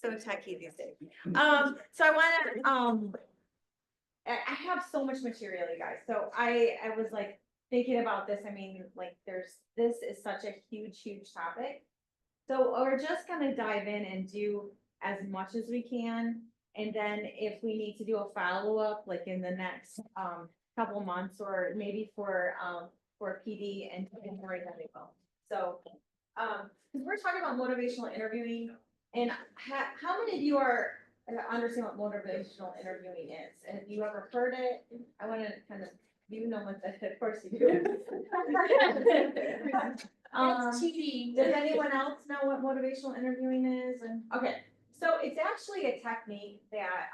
so techy these days. So I wanna, I have so much material, you guys, so I was like thinking about this, I mean, like, this is such a huge topic. So we're just gonna dive in and do as much as we can, and then if we need to do a follow-up, like in the next, couple months, or maybe for PD and more than we will. So, because we're talking about motivational interviewing, and how many of you understand what motivational interviewing is? And have you ever heard it? I want to kind of, you know what that, of course you do. Does anyone else know what motivational interviewing is? And okay, so it's actually a technique that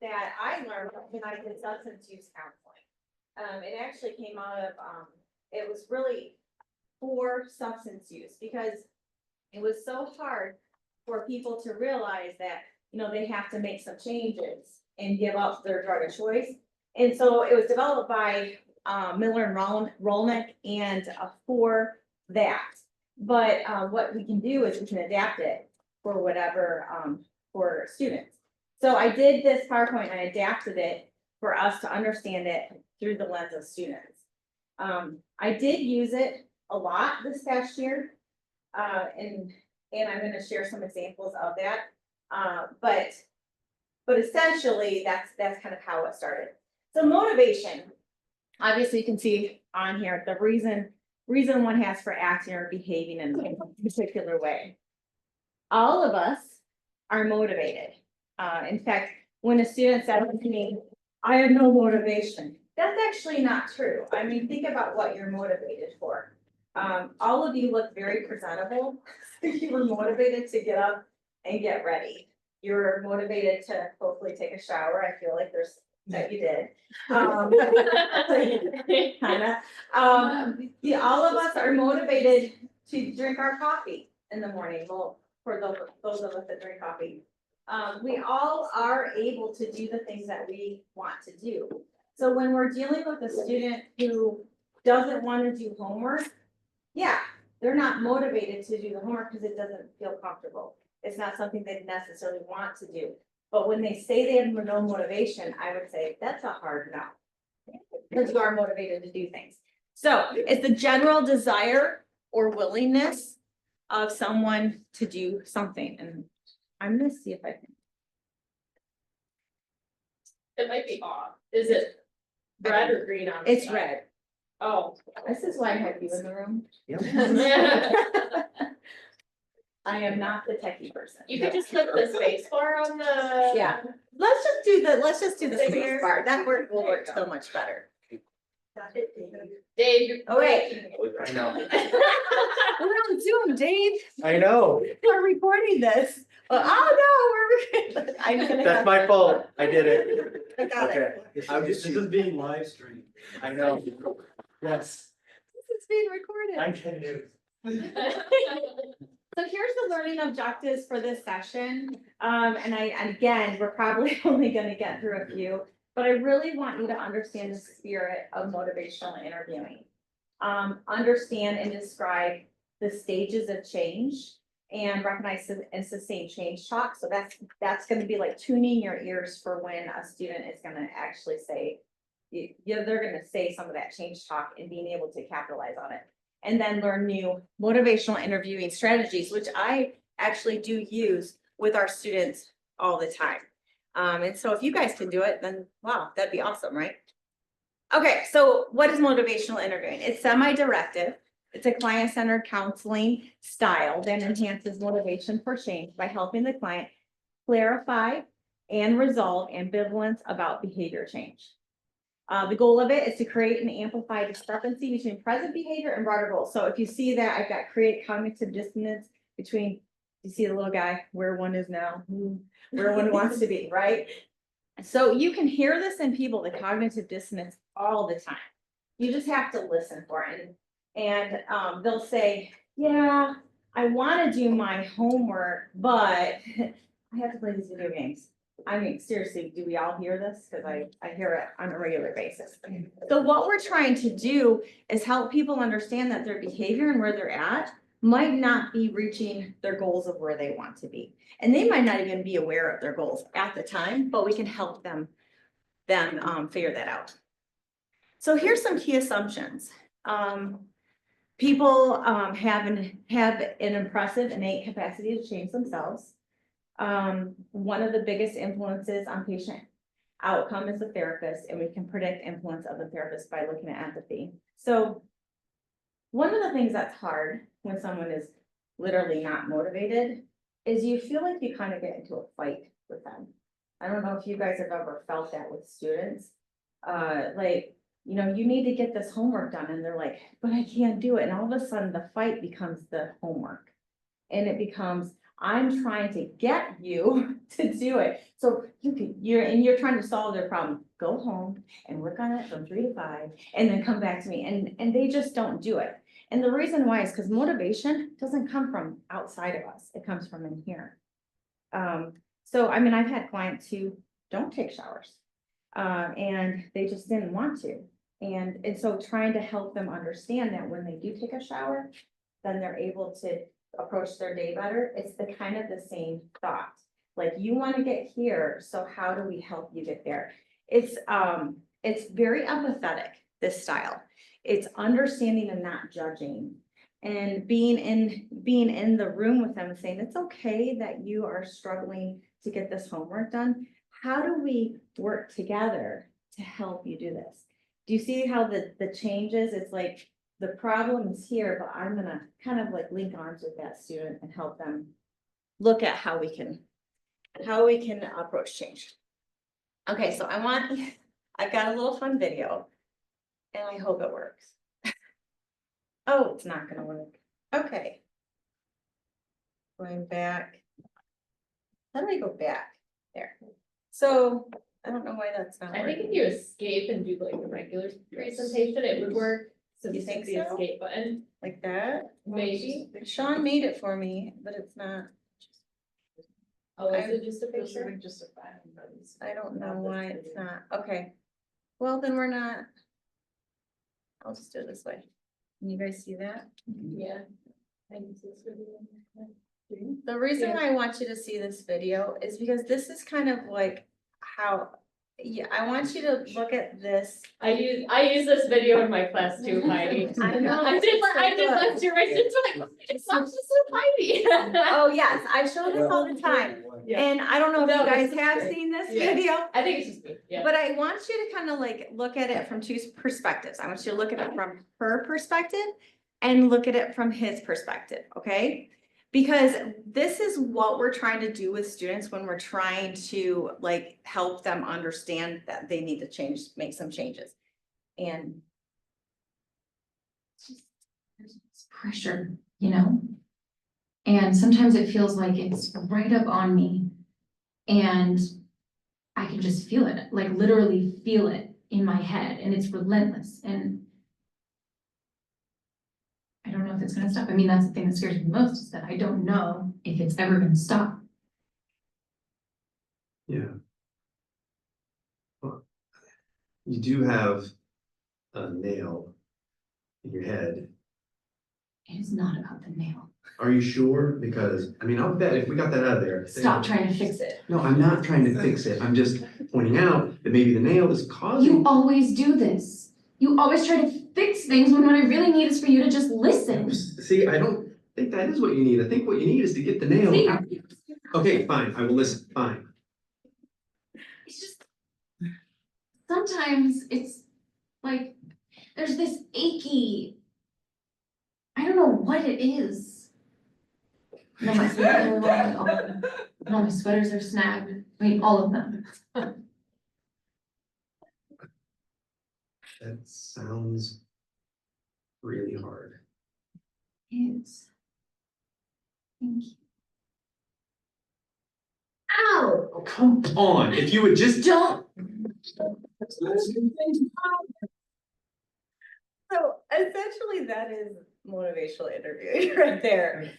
that I learned when I did substance use counseling. It actually came out of it was really for substance use, because it was so hard for people to realize that, you know, they have to make some changes and give up their drug of choice. And so it was developed by Miller and Rolnick, and for that. But what we can do is we can adapt it for whatever for students. So I did this PowerPoint and I adapted it for us to understand it through the lens of students. I did use it a lot this past year, and I'm going to share some examples of that. But essentially, that's kind of how it started. So motivation, obviously, you can see on here the reason one has for acting or behaving in a particular way. All of us are motivated. In fact, when a student says to me, "I have no motivation," that's actually not true. I mean, think about what you're motivated for. All of you look very presentable. You were motivated to get up and get ready. You're motivated to hopefully take a shower. I feel like there's that you did. Kinda. Yeah, all of us are motivated to drink our coffee in the morning. Well, for those of us that drink coffee. We all are able to do the things that we want to do. So when we're dealing with a student who doesn't want to do homework, yeah, they're not motivated to do the homework because it doesn't feel comfortable. It's not something they necessarily want to do. But when they say they have no motivation, I would say that's a hard no. Because you are motivated to do things. So it's the general desire or willingness of someone to do something. And I'm gonna see if I can. It might be off. Is it red or green on? It's red. Oh. This is why I have you in the room. I am not the techie person. You could just click the space bar on the. Yeah. Let's just do the space bar. That will work so much better. Dave. Oh, wait. I know. We're on Zoom, Dave. I know. We're recording this. Oh, no, we're. That's my fault. I did it. I got it. Okay. This is being live streamed. I know. Yes. This is being recorded. I can do. So here's the learning objectives for this session. And again, we're probably only gonna get through a few, but I really want you to understand the spirit of motivational interviewing. Understand and describe the stages of change and recognize and sustain change talk. So that's gonna be like tuning your ears for when a student is gonna actually say, they're gonna say some of that change talk and being able to capitalize on it. And then learn new motivational interviewing strategies, which I actually do use with our students all the time. And so if you guys can do it, then wow, that'd be awesome, right? Okay, so what is motivational interviewing? It's semi-directive. It's a client-centered counseling style that enhances motivation for change by helping the client clarify and resolve ambivalence about behavior change. The goal of it is to create and amplify discrepancy between present behavior and broader goals. So if you see that, I've got create cognitive dissonance between, you see the little guy, where one is now, where one wants to be, right? So you can hear this in people, the cognitive dissonance, all the time. You just have to listen for it. And they'll say, yeah, I want to do my homework, but I have to play these video games. I mean, seriously, do we all hear this? Because I hear it on a regular basis. So what we're trying to do is help people understand that their behavior and where they're at might not be reaching their goals of where they want to be. And they might not even be aware of their goals at the time, but we can help them figure that out. So here's some key assumptions. People have an impressive innate capacity to change themselves. One of the biggest influences on patient outcome is the therapist, and we can predict influence of the therapist by looking at empathy. So one of the things that's hard when someone is literally not motivated is you feel like you kind of get into a fight with them. I don't know if you guys have ever felt that with students. Like, you know, you need to get this homework done, and they're like, but I can't do it. And all of a sudden the fight becomes the homework. And it becomes, I'm trying to get you to do it. So you're trying to solve their problem. Go home and work on it from 3 to 5 and then come back to me. And they just don't do it. And the reason why is because motivation doesn't come from outside of us. It comes from in here. So, I mean, I've had clients who don't take showers, and they just didn't want to. And so trying to help them understand that when they do take a shower, then they're able to approach their day better. It's the kind of the same thought. Like, you want to get here, so how do we help you get there? It's very empathetic, this style. It's understanding and not judging, and being in the room with them and saying, it's okay that you are struggling to get this homework done. How do we work together to help you do this? Do you see how the changes? It's like the problem is here, but I'm gonna kind of like link arms with that student and help them look at how we can approach change. Okay, so I've got a little fun video, and I hope it works. Oh, it's not gonna work. Okay. Going back. How do I go back? There. So I don't know why that's not I think working. if you escape and do like a regular presentation, it would work. So You this think is the so? escape button, Like that? maybe. Sean made it for me, but it's not. Oh, is I- it just a picture? Just a file. I don't know why it's not. Okay. Well, then we're not. I'll just do it this way. Can you guys see that? Yeah. I use this video. The reason Yeah. why I want you to see this video is because this is kind of like how, yeah, I want you to look at this. I use this video in my class too, Heidi. I know. I did last year, my students were like, it's not just so Heidi. Oh, yes, I show this all the time. Yeah. And I don't know if No, you guys this is have great. seen this Yeah. video. I think it's just me, yeah. But I want you to kind of like look at it from two perspectives. I want you to look at it from her perspective and look at it from his perspective, okay? Because this is what we're trying to do with students when we're trying to like help them understand that they need to change, make some changes. And There's this pressure, you know? And sometimes it feels like it's right up on me. And I can just feel it, like literally feel it in my head, and it's relentless. And I don't know if it's gonna stop. I mean, that's the thing that scares me most, is that I don't know if it's ever gonna stop. Yeah. Well, you do have a nail in your head. It is not about the nail. Are you sure? Because, I mean, I'll bet if we got that out of there. Stop trying to fix it. No, I'm not trying to fix it. I'm just pointing out that maybe the nail is You causing. always do this. You always try to fix things when what I really need is for you to just listen. See, I don't think that is what you need. I think what you need is to get the nail See? out. Okay, fine, I will listen, fine. It's just, sometimes it's like, there's this achy, I don't know what it is. No, my sweaters are wrong, no, my sweaters are snagged, I mean, all of them. That sounds really hard. It's. Thank you. Ow! Oh, come on, if you would just. Don't, so essentially that is motivational interviewing right there.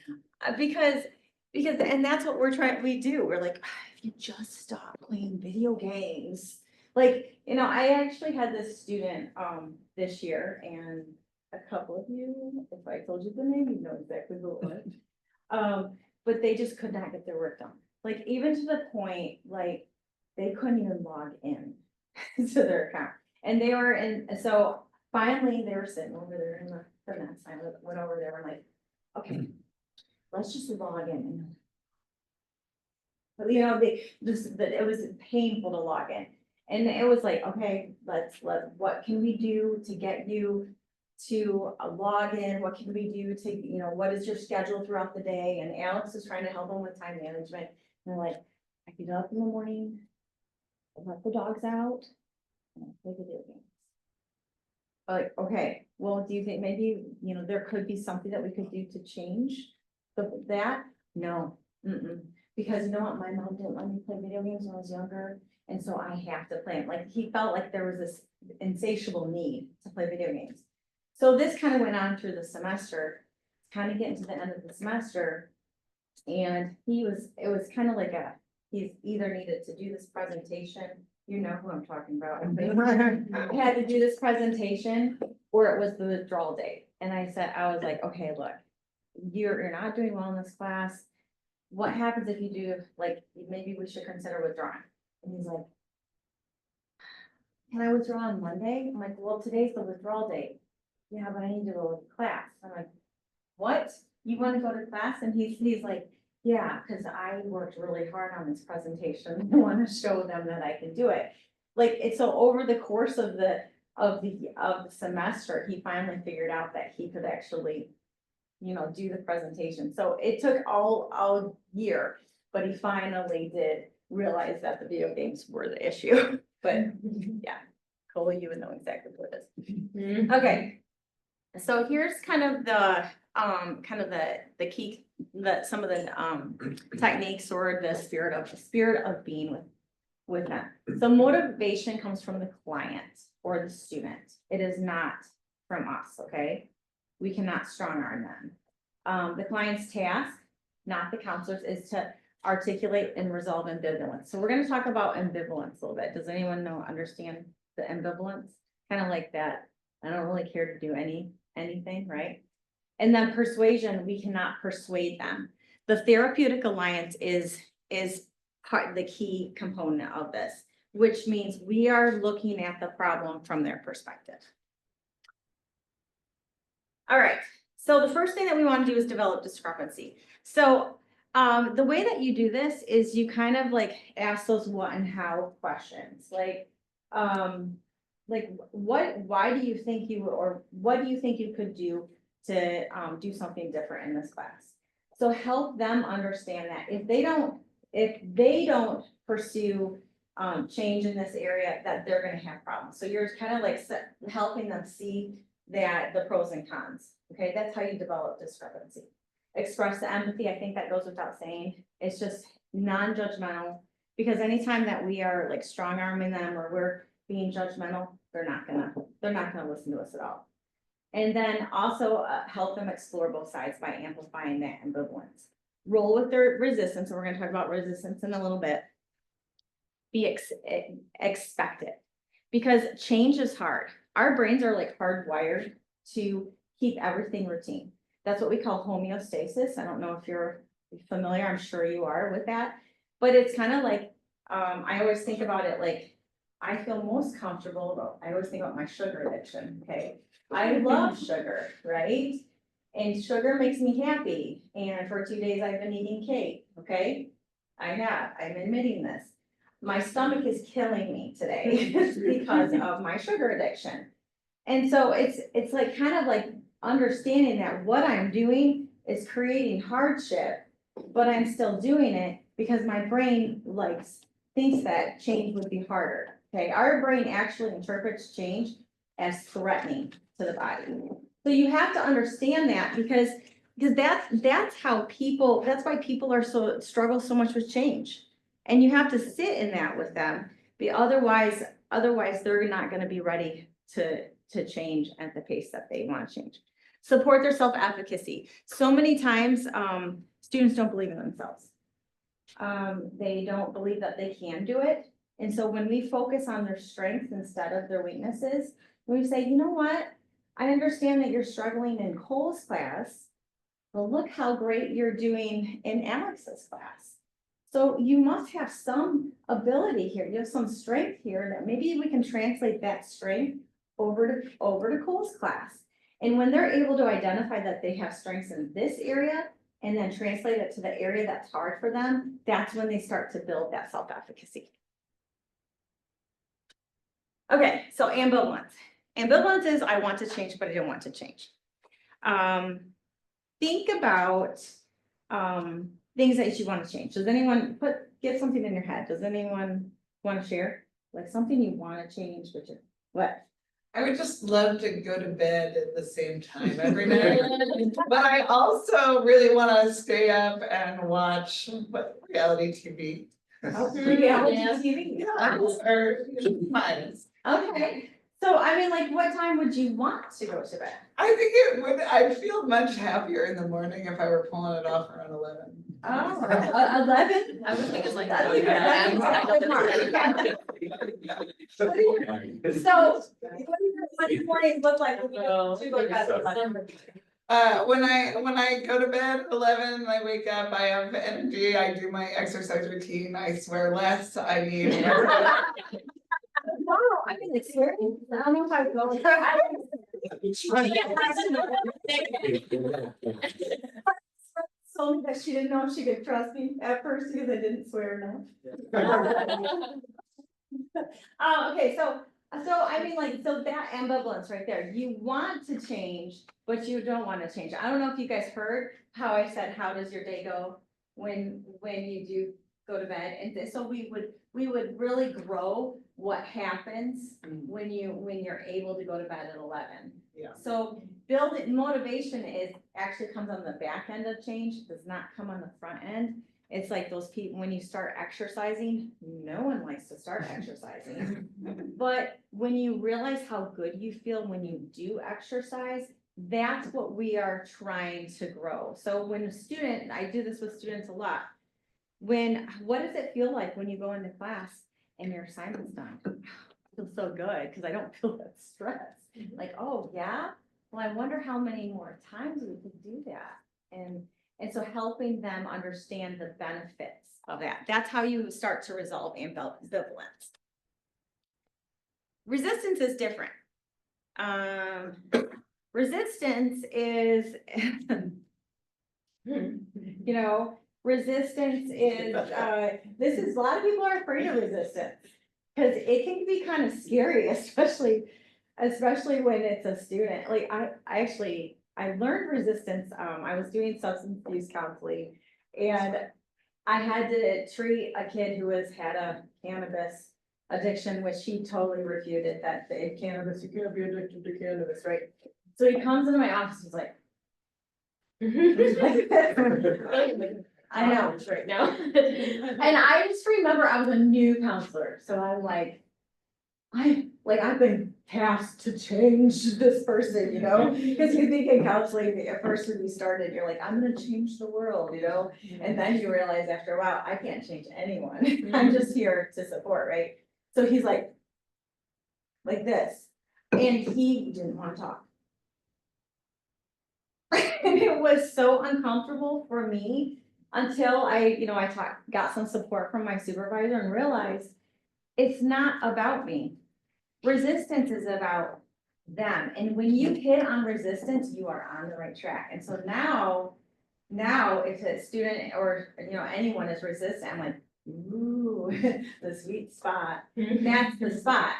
Because, and that's what we do. We're like, if you just stop playing video games. Like, you know, I actually had this student, this year, and a couple of you, if I told you the name, you know exactly who it was. But they just could not get their work done. Like even to the point, like they couldn't even log in to their account. And they were in, so finally they were sitting over there in the next time, went over there and like, okay, let's just log in. And but you know, it was painful to log in. And it was like, okay, what can we do to get you to log in? What can we do to, you know, what is your schedule throughout the day? And Alex is trying to help them with time management. And they're like, I get up in the morning, I let the dogs out, and I play video games. Like, okay, well, do you think maybe, you know, there could be something that we could do to change that? No, because you know what, my mom didn't let me play video games when I was younger, and so I have to play them. Like, he felt like there was this insatiable need to play video games. So this kind of went on through the semester, kind of getting to the end of the semester. And it was kind of like he's either needed to do this presentation, you know who I'm talking about. Had to do this presentation, or it was the withdrawal date. And I was like, okay, look, you're not doing well in this class. What happens if you do, like, maybe we should consider withdrawing? And he's like, can I withdraw on Monday? I'm like, well, today's the withdrawal date. Yeah, but I need to go to class. I'm like, what? You want to go to class? And he's like, yeah, because I worked really hard on this presentation. I want to show them that I can do it. Like, it's so over the course of the semester, he finally figured out that he could actually, you know, do the presentation. So it took all year, but he finally did realize that the video games were the issue. But yeah, Cole, you would know exactly what it is. Okay. So here's kind of the key, some of the techniques or the spirit of being with them. So motivation comes from the client or the student. It is not from us, okay? We cannot strong arm them. The client's task, not the counselor's, is to articulate and resolve ambivalence. So we're going to talk about ambivalence a little bit. Does anyone understand the ambivalence? Kind of like that. I don't really care to do anything, right? And then persuasion, we cannot persuade them. The therapeutic alliance is the key component of this, which means we are looking at the problem from their perspective. All right, so the first thing that we want to do is develop discrepancy. So the way that you do this is you kind of like ask those what and how questions, like why do you think what do you think you could do to do something different in this class? So help them understand that if they don't pursue change in this area, that they're going to have problems. So you're kind of like helping them see that the pros and cons. Okay, that's how you develop discrepancy. Express the empathy. I think that goes without saying. It's just non-judgmental, because anytime that we are like strong arming them or we're being judgmental, they're not gonna listen to us at all. And then also help them explore both sides by amplifying that ambivalence. Roll with their resistance, and we're gonna talk about resistance in a little bit. Be expected, because change is hard. Our brains are like hardwired to keep everything routine. That's what we call homeostasis. I don't know if you're familiar, I'm sure you are with that, but it's kind of like, I always think about it like, I feel most comfortable I always think about my sugar addiction, okay? I love sugar, right? And sugar makes me happy. And for 2 days I've been eating cake, okay? I'm admitting this. My stomach is killing me today because of my sugar addiction. And so it's like kind of like understanding that what I'm doing is creating hardship, but I'm still doing it because my brain thinks that change would be harder. Okay, our brain actually interprets change as threatening to the body. So you have to understand that because that's why people struggle so much with change. And you have to sit in that with them. Otherwise they're not going to be ready to change at the pace that they want to change. Support their self-efficacy. So many times, students don't believe in themselves. They don't believe that they can do it. And so when we focus on their strengths instead of their weaknesses, we say, you know what? I understand that you're struggling in Cole's class, but look how great you're doing in Alex's class. So you must have some ability here, you have some strength here that maybe we can translate that strength over to Cole's class. And when they're able to identify that they have strengths in this area and then translate it to the area that's hard for them, that's when they start to build that self-efficacy. Okay, so ambivalence. Ambivalence is I want to change, but I don't want to change. Think about things that you want to change. Does anyone get something in your head? Does anyone want to share? Like something you want to change, but you, what? I would just love to go to bed at the same time every night. But I also really wanna stay up and watch reality TV. Oh, reality Yeah. TV? Yeah, or mine's. Okay, so I mean, like, what time would you want to go to bed? I think it would, I'd feel much happier in the morning if I were pulling it off around 11. Oh, 11? I was thinking like. That's a good- that's a good mark. So, what do mornings look like when you go to go to bed at 11? When I go to bed at 11, I wake up, I have energy, I do my exercise routine, I swear less, I need. No, I mean, it's weird. I don't know if I would go. So that she didn't know if she could trust me at first because I didn't swear enough. Okay, so I mean, like, so that ambivalence right there, you want to change, but you don't want to change. I don't know if you guys heard how I said, how does your day go when you do go to bed? And so we would really grow what happens when you're able to go to bed at 11. Yeah. So building motivation actually comes on the back end of change, does not come on the front end. It's like those people, when you start exercising, no one likes to start exercising. But when you realize how good you feel when you do exercise, that's what we are trying to grow. So when a student, I do this with students a lot. What does it feel like when you go into class and your assignment's done? It feels so good because I don't feel that stress. Like, oh yeah, well, I wonder how many more times we could do that. And so helping them understand the benefits of that. That's how you start to resolve ambivalence. Resistance is different. Resistance is, resistance is, a lot of people are afraid of resistance. Because it can be kind of scary, especially when it's a student. Like I learned resistance. I was doing substance use counseling and I had to treat a kid who had a cannabis addiction, which he totally refuted that cannabis, you can't be addicted to cannabis, right? So he comes into my office, he's like, I know. Right now. And I just remember I was a new counselor, so I'm like, I've been tasked to change this person, because you think in counseling, at first when you started, you're like, I'm gonna change the world, and then you realize after a while, I can't change anyone, I'm just here to support, right? So he's like this, and he didn't want to talk. And it was so uncomfortable for me until I got some support from my supervisor and realized it's not about me. Resistance is about them. And when you hit on resistance, you are on the right track. And so now if a student or, anyone is resistant, I'm like, ooh, the sweet spot. That's the spot.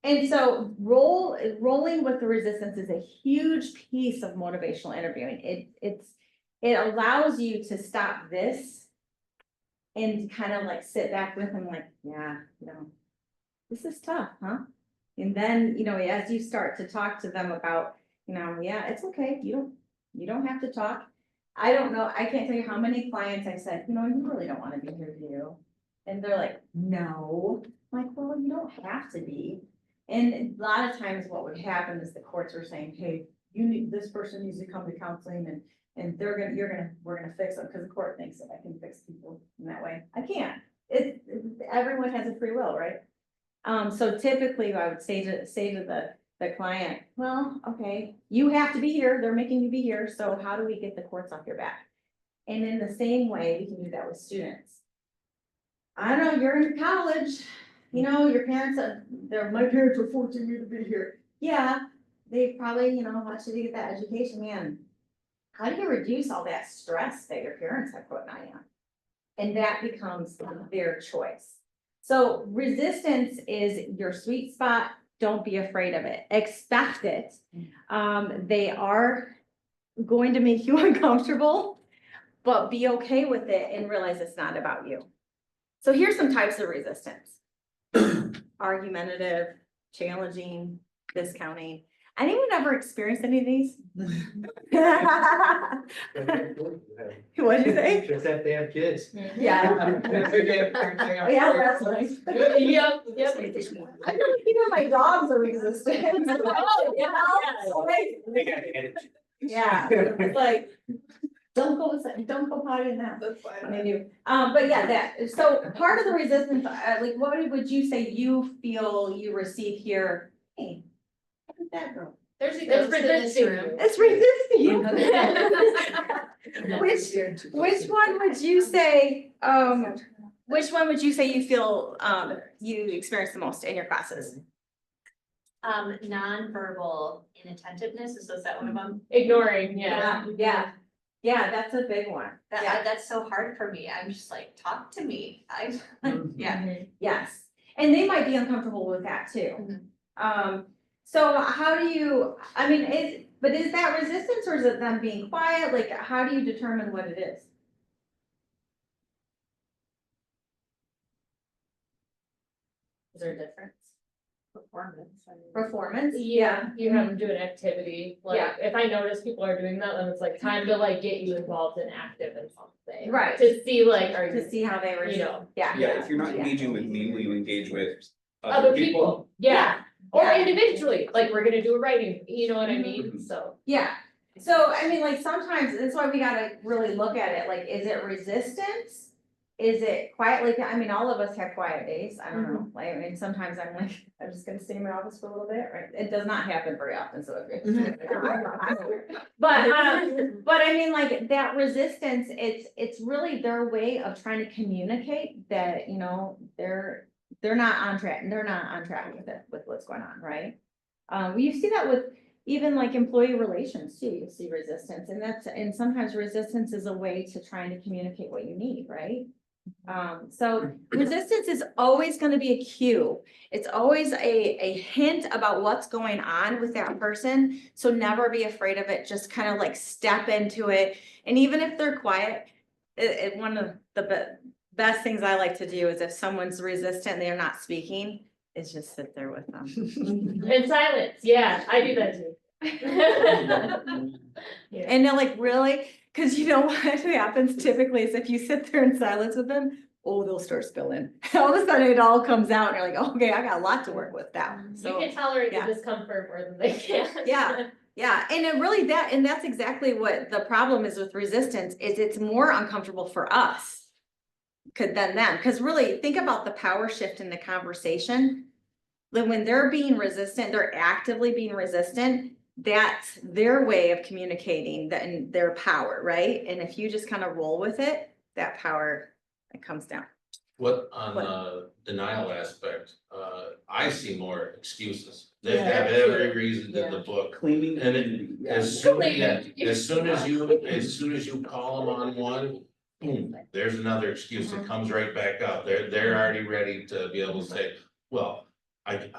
And so rolling with the resistance is a huge piece of motivational interviewing. It allows you to stop this and kind of like sit back with them like, yeah, this is tough, huh? And then, as you start to talk to them about, yeah, it's okay. You don't have to talk. I don't know. I can't tell you how many clients I said, you really don't want to be here, do you? And they're like, no. I'm like, well, you don't have to be. And a lot of times what would happen is the courts are saying, hey, this person needs to come to counseling and we're gonna fix them because the court thinks that I can fix people in that way. I can't. Everyone has a free will, right? So typically I would say to the client, well, okay, you have to be here, they're making you be here, so how do we get the courts off your back? And in the same way, we can do that with students. I don't know, you're in college, you know, your parents, my parents were forcing me to be here. Yeah, they probably, you know, want you to get that education, man. How do you reduce all that stress that your parents have put on you? And that becomes their choice. So resistance is your sweet spot. Don't be afraid of it. Expect it. They are going to make you uncomfortable, but be okay with it and realize it's not about you. So here's some types of resistance. Argumentative, challenging, discounting. Anyone ever experienced any of these? What'd you say? Just have to have kids. Yeah. Yeah, that's nice. Yep, yep. I don't even my dogs are resistant. Oh, yeah, Yeah, it's like, don't go potty in that. That's fine. And they do, but yeah, that, so part of the resistance, like, what would you say you feel you receive here? Hey, how did that go? There's a ghost in this room. It's resisting. Which one would you say, which one would you say you feel, you experience the most in your classes? Non-verbal inattentiveness, is that one of them? Ignoring, yeah. Yeah, that's a big one. Yeah. That's so hard for me, I'm just like, talk to me, Yeah, yes, and they might be uncomfortable with that too. So how do you, I mean, is that resistance or is it them being quiet? Like, how do you determine what it is? Is there a difference? Performance? Yeah, you have them do an activity, like, Yeah. if I notice people are doing that, then it's like time to like get you involved and active in something. Right. To see like, are To you, see how they were, you know, yeah. Yeah, if you're not Yeah. engaging with me, will you engage with other people, yeah, or Yeah. individually, like, we're gonna do a writing, you know what I mean, so. Yeah, so I mean, like, sometimes, that's why we gotta really look at it, like, is it resistance? Is it quiet, like, I mean, all of us have quiet days, I don't know, like, I mean, sometimes I'm like, I'm just gonna stay in my office for a little bit, right? It does not happen very often, so. But I mean, like, that resistance, it's really their way of trying to communicate that, you know, they're not on track, with it, with what's going on, right? You see that with even like employee relations too, you see resistance, and sometimes resistance is a way to trying to communicate what you need, right? So resistance is always gonna be a cue. It's always a hint about what's going on with that person. So never be afraid of it, just kind of like step into it. And even if they're quiet, one of the best things I like to do is if someone's resistant, and they're not speaking, is just sit there with them. In silence, yeah, I do that too. Yeah. And they're like, really? Cause you know what happens typically is if you sit there in silence with them, oh, they'll start spilling. All of a sudden it all comes out and you're like, okay, I got a lot to work with now. You So, can tolerate yeah. the discomfort more than they can. Yeah. yeah, and it really that's exactly what the problem is with resistance, is it's more uncomfortable for us than them. Cause really think about the power shift in the conversation. Then when they're being resistant, they're actively being resistant. That's their way of communicating their power, right? And if you just kind of roll with it, that power, it comes down. What, on What? the denial aspect, I see more excuses. They Yeah, have too. every reason in the book. Claiming. And as soon as you call them on one, boom, there's another excuse that comes right back up. They're already ready to be able to say, well, I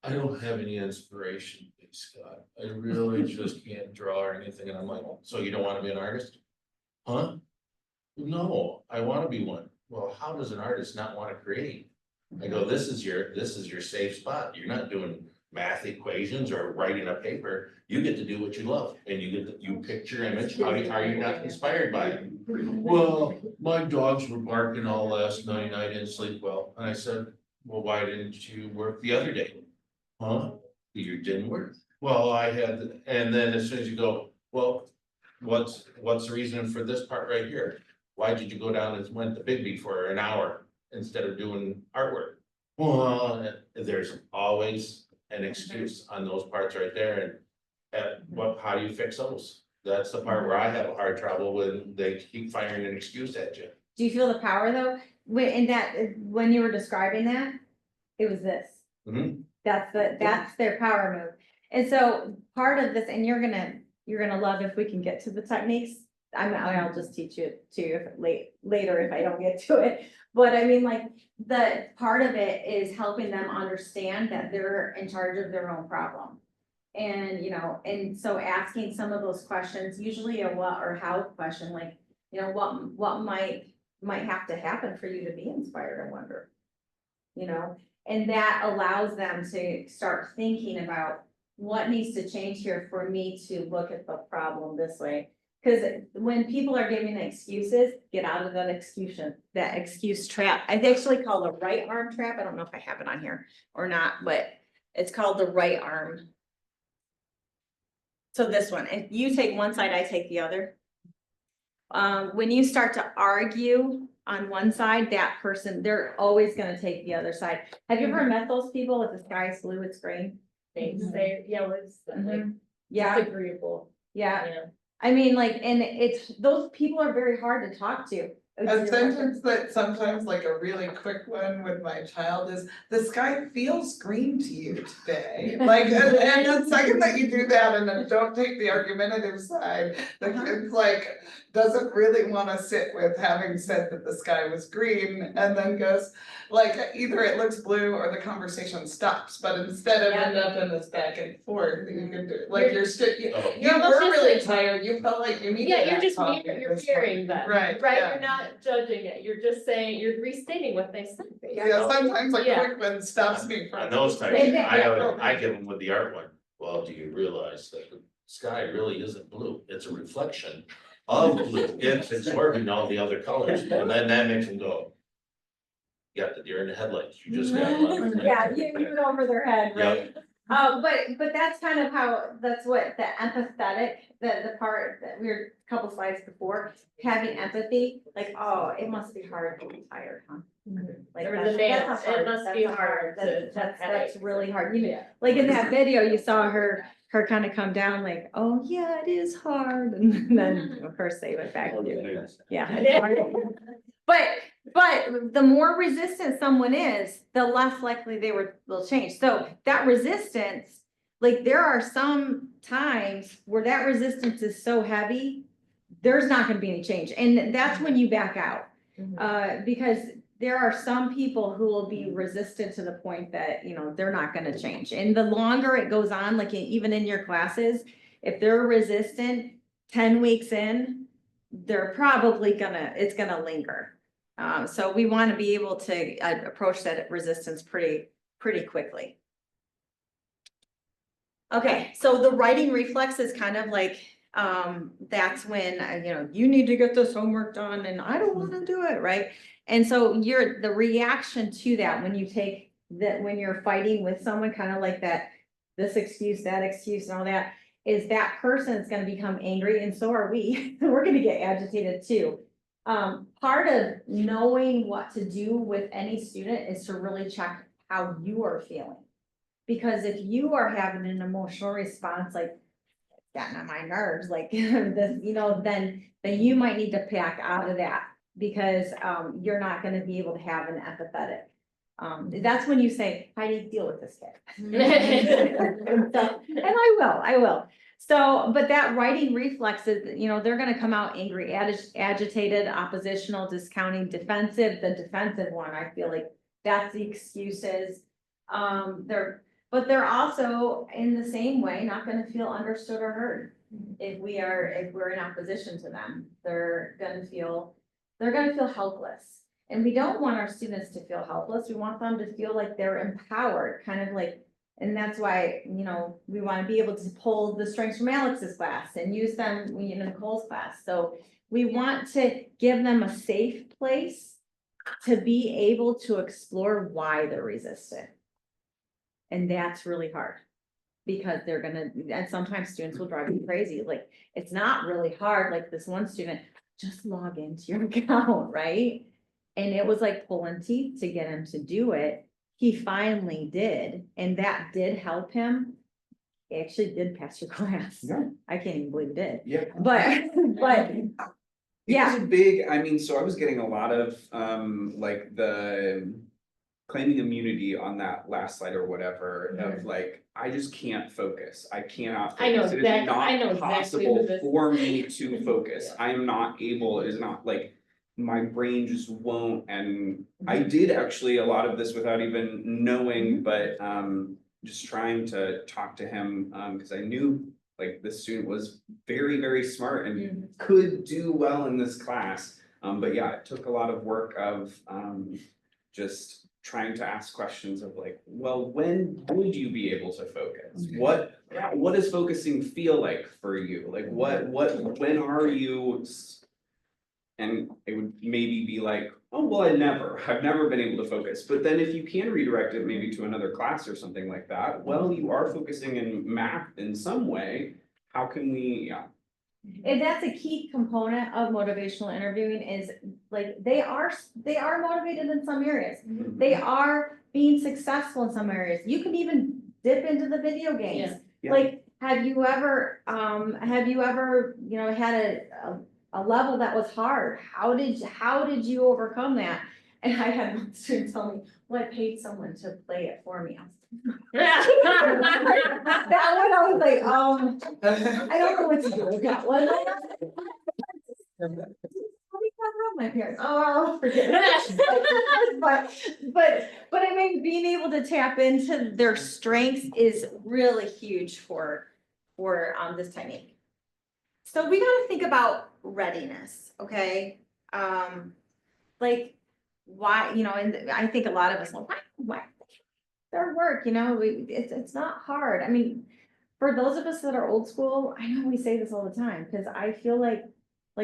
don't have any inspiration, Scott. I really just can't draw or anything. And I'm like, so you don't want to be an artist? Huh? No, I want to be one. Well, how does an artist not want to create? I go, this is your safe spot. You're not doing math equations or writing a paper. You get to do what you love, and you pick your image. Are you not inspired by it? Well, my dogs were barking all last night and I didn't sleep well. And I said, well, why didn't you work the other day? Huh? You didn't work? Well, and then as soon as you go, well, what's the reason for this part right here? Why did you go down and went to Bigby for an hour instead of doing artwork? Well, there's always an excuse on those parts right there, and how do you fix those? That's the part where I have a hard trouble when they keep firing an excuse at you. Do you feel the power though? When you were describing that, it was this. Mhm. That's their power move. And so part of this, and you're gonna love if we can get to the techniques. I'll just teach you to you later if I don't get to it. But I mean, like, the part of it is helping them understand that they're in charge of their own problem. And, and so asking some of those questions, usually a what or how question, like, what might have to happen for you to be inspired, I wonder. And that allows them to start thinking about what needs to change here for me to look at the problem this way. Because when people are giving excuses, get out of that excuse trap. I actually call the right arm trap. I don't know if I have it on here or not, but it's called the right arm. So this one, if you take one side, I take the other. When you start to argue on one side, that person, they're always gonna take the other side. Have you ever met those people if the sky is blue, it's green? They yell, it's like Yeah, disagreeable, yeah. you know. I mean, like, and those people are very hard to talk to. A sentence that sometimes, like a really quick one with my child is, the sky feels green to you today. Like, and the second that you do that and then don't take the argumentative side, the kid's like, doesn't really wanna sit with having said that the sky was green, and then goes, like, either it looks blue or the conversation stops, but instead of end up in this back and forth, you can do, like, you Oh. were really tired, you felt like you needed Yeah, you're that just coffee you're this hearing morning. them, Right, right, yeah. you're not judging it, you're just saying, you're restating what they said. Yeah, sometimes a Yeah. quick one stops me from. On those types, I give them with the art one, well, do you realize that the sky really isn't blue, it's a reflection of blue, it's absorbing all the other colors, and then that makes them go. You got the deer in the headlights, you just got. Yeah, you went over their head, right? But that's kind of that's what the empathetic, the part that we were a couple slides before, having empathy, like, oh, it must be hard to be tired, huh? Like, There was a dance, it must be hard to. That's really hard, Yeah. like in that video, you saw her kind of come down like, oh, yeah, it is hard, and then, of course, they went back to, yeah. But the more resistant someone is, the less likely they'll change. So that resistance, like, there are some times where that resistance is so heavy, there's not gonna be any change. And that's when you back out. Because there are some people who will be resistant to the point that, they're not gonna change. And the longer it goes on, like even in your classes, if they're resistant 10 weeks in, they're probably it's gonna linger. So we want to be able to approach that resistance pretty quickly. Okay, so the writing reflex is kind of like, that's when, you need to get this homework done and I don't want to do it, right? And so the reaction to that when you're fighting with someone kind of like that, this excuse, that excuse and all that, is that person is going to become angry, and so are we. We're going to get agitated too. Part of knowing what to do with any student is to really check how you are feeling. Because if you are having an emotional response, like, getting on my nerves, like this, then you might need to back out of that, because you're not gonna be able to have an empathetic. That's when you say, Heidi, deal with this kid. And I will. So, but that writing reflex is, they're gonna come out angry, agitated, oppositional, discounting, defensive. The defensive one, I feel like that's the excuses. But they're also in the same way not gonna feel understood or heard. If we're in opposition to them, they're gonna feel helpless. And we don't want our students to feel helpless. We want them to feel like they're empowered, kind of like. And that's why, we want to be able to pull the strengths from Alex's class and use them in Nicole's class. So we want to give them a safe place to be able to explore why they're resistant. And that's really hard, because and sometimes students will drive you crazy. Like, it's not really hard. Like this one student, just log into your account, right? And it was like pulling teeth to get him to do it. he finally did, and that did help him. He actually did pass your class. Yeah. I can't even believe he did, Yeah. but, It yeah. was a big, I mean, so I was getting a lot of, like the claiming immunity on that last slide or whatever, of like, I just can't focus. I cannot I know focus. It is exactly- I know not exactly who possible this for is. me to focus. Yeah. I am not able, it is not like, my brain just won't, and I did actually a lot of this without even knowing, but just trying to talk to him, because I knew like this student was very, very smart and could do well in this class. But yeah, it took a lot of work of just trying to ask questions of like, well, when would you be able to focus? What does focusing feel like for you? Like when are you? And it would maybe be like, oh, well, I've never been able to focus. But then if you can redirect it maybe to another class or something like that, well, you are focusing in math in some way. How can we, yeah. And that's a key component of motivational interviewing is like, they are motivated in some areas. They are being successful in some areas. You can even dip into the video games. Yeah. Like, have you ever, you know, had a level that was hard? How did you overcome that? And I had one student tell me, well, I paid someone to play it for me. That one, I was like, I don't know what to do with that one. My parents, oh, forget it. But I mean, being able to tap into their strengths is really huge for this technique. So we gotta think about readiness, okay? Like, why, you know, and I think a lot of us, well, why their work, you know, it's not hard. I mean, for those of us that are old school, I know we say this all the time, because I feel like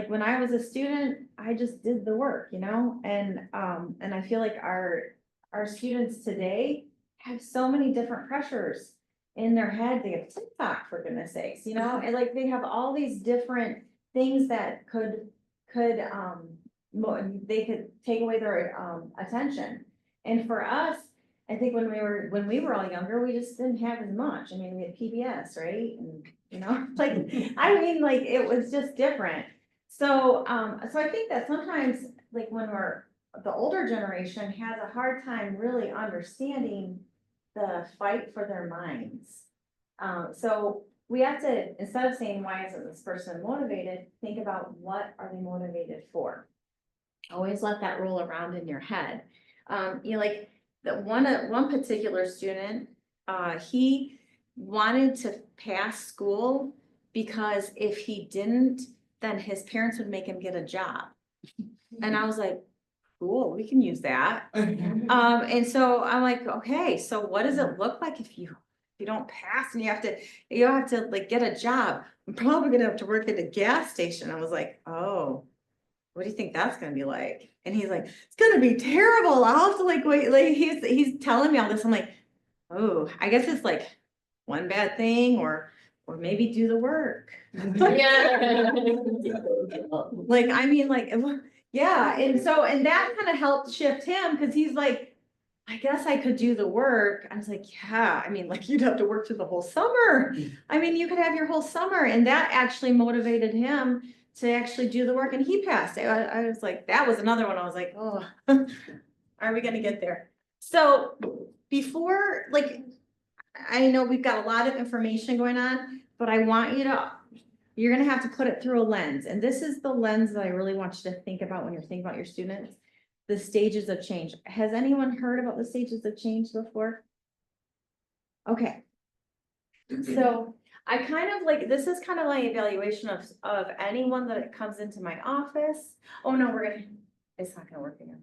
when I was a student, I just did the work, you know, and I feel like our students today have so many different pressures in their head. They have TikTok, for goodness sakes, you know, and like they have all these different things that could they could take away their attention. And for us, I think when we were all younger, we just didn't have as much. I mean, we had PBS, right? And you know, like, I mean, like, it was just different. So, so I think that sometimes, like, when the older generation has a hard time really understanding the fight for their minds. So we have to, instead of saying, why isn't this person motivated, think about what are they motivated for? Always let that roll around in your head. You know, like that one particular student, he wanted to pass school because if he didn't, then his parents would make him get a job. And I was like, cool, we can use that. And so I'm like, okay, so what does it look like if you don't pass and you have to like get a job? I'm probably gonna have to work at a gas station. I was like, oh, what do you think that's gonna be like? And he's like, it's gonna be terrible. I'll have to like wait, like he's telling me all this. I'm like, oh, I guess it's like one bad thing or maybe do the work. Yeah. Like, I mean, like, yeah, and that kind of helped shift him, because he's like, I guess I could do the work. I was like, yeah, I mean, like, you'd have to work through the whole summer. I mean, you could have your whole summer, and that actually motivated him to actually do the work, and he passed. I was like, that was another one. I was like, oh, are we gonna get there? So before, like, I know we've got a lot of information going on, but I want you're gonna have to put it through a lens. And this is the lens that I really want you to think about when you're thinking about your students, the stages of change. Has anyone heard about the stages of change before? Okay. So I kind of like, this is kind of like evaluation of anyone that comes into my office. Oh no, it's not gonna work again.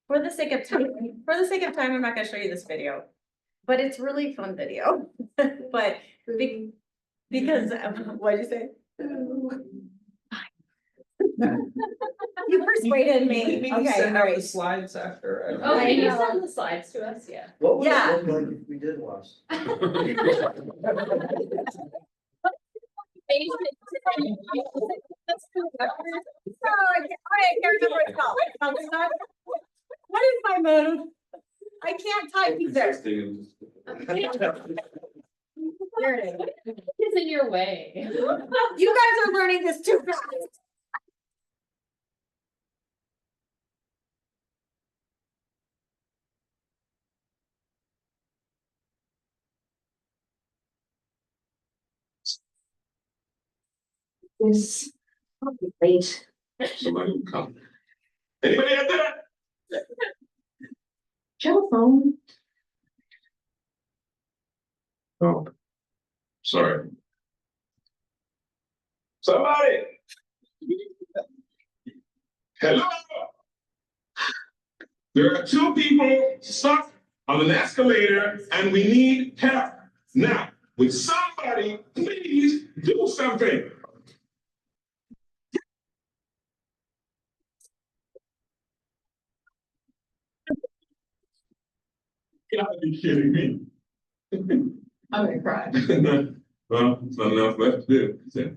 For the sake of time, I'm not gonna show you this video, but it's really fun video. But because, what'd you say? You persuaded me. Maybe Okay, send all out the right. slides after. Oh, can you know. send the slides to us? Yeah. What would Yeah. it look like if we did watch? Oh, I can't remember what it's called. What is my mood? I can't type either. There it is. It's in your way. You guys are learning this too fast. Yes. Great. Somebody will come. Anybody out there? Telephone. Oh, sorry. Somebody. Hello. There are two people stuck on an escalator and we need help. Now, would somebody please do something? You gotta be kidding me. I'm gonna cry. Well, it's not enough left to do. So.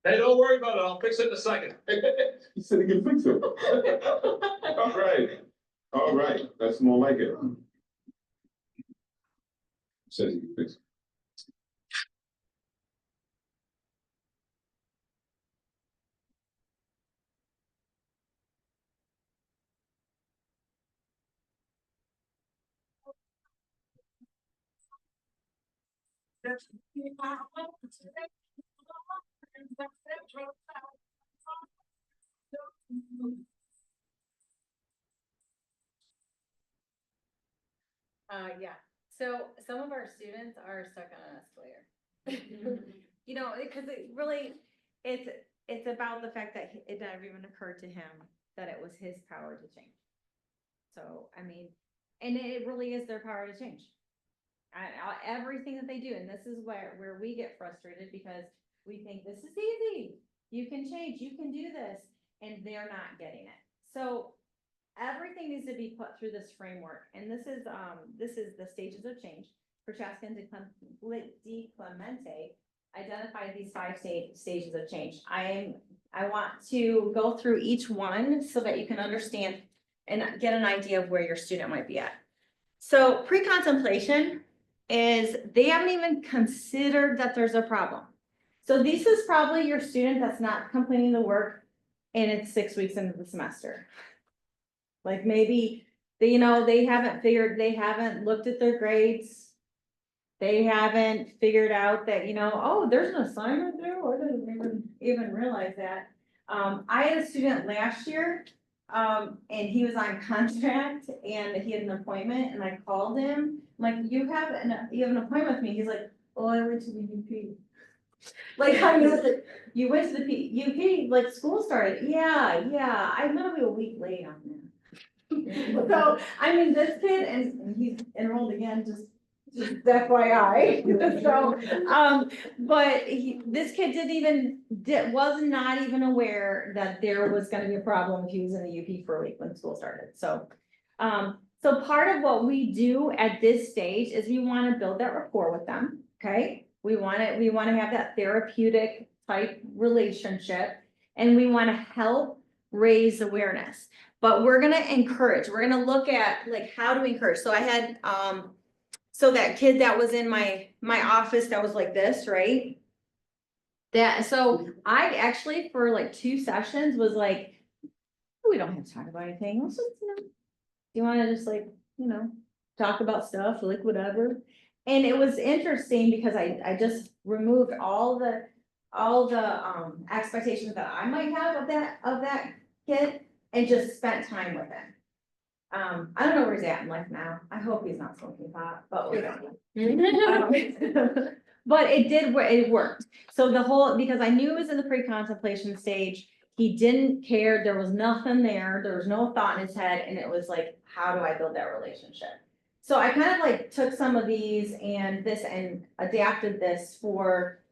Hey, don't worry about it. I'll fix it in a second. You said you can fix it. All right. All right. That's more like it. Says you can fix it. Yeah, so some of our students are stuck on an escalator. You know, because it really, it's about the fact that it never even occurred to him that it was his power to change. So, I mean, and it really is their power to change. Everything that they do, and this is where we get frustrated because we think this is easy. You can change, you can do this, and they're not getting it. So everything needs to be put through this framework, and this is the stages of change. Prochaska and DiClemente identified these 5 stages of change. I want to go through each one so that you can understand and get an idea of where your student might be at. So pre-contemplation is they haven't even considered that there's a problem. So this is probably your student that's not completing the work and it's 6 weeks into the semester. Like maybe they haven't looked at their grades. They haven't figured out that, oh, there's an assignment due. I didn't even realize that. I had a student last year, and he was on contract and he had an appointment and I called him. I'm like, you have an appointment with me. He's like, oh, I went to the UP. Like, I mean, you went to the UP, like school started. Yeah, I'm gonna be a week late on that. So, I mean, this kid, and he's enrolled again, just FYI. So, but this kid was not even aware that there was gonna be a problem if he was in the UP for a week when school started. So, so part of what we do at this stage is we wanna build that rapport with them, okay? We wanna have that therapeutic type relationship, and we wanna help raise awareness. But we're gonna look at like, how do we encourage? So I had, so that kid that was in my office that was like this, right? So I actually, for like 2 sessions was like, we don't have to talk about anything. Let's just, do you wanna just like, talk about stuff, like whatever? And it was interesting because I just removed all the expectations that I might have of that kid and just spent time with him. I don't know where he's at in life now. I hope he's not smoking pot, but we don't know. But it worked. So because I knew it was in the pre-contemplation stage, he didn't care. There was nothing there. There was no thought in his head. And it was like, how do I build that relationship? So I kind of like took some of these and adapted this for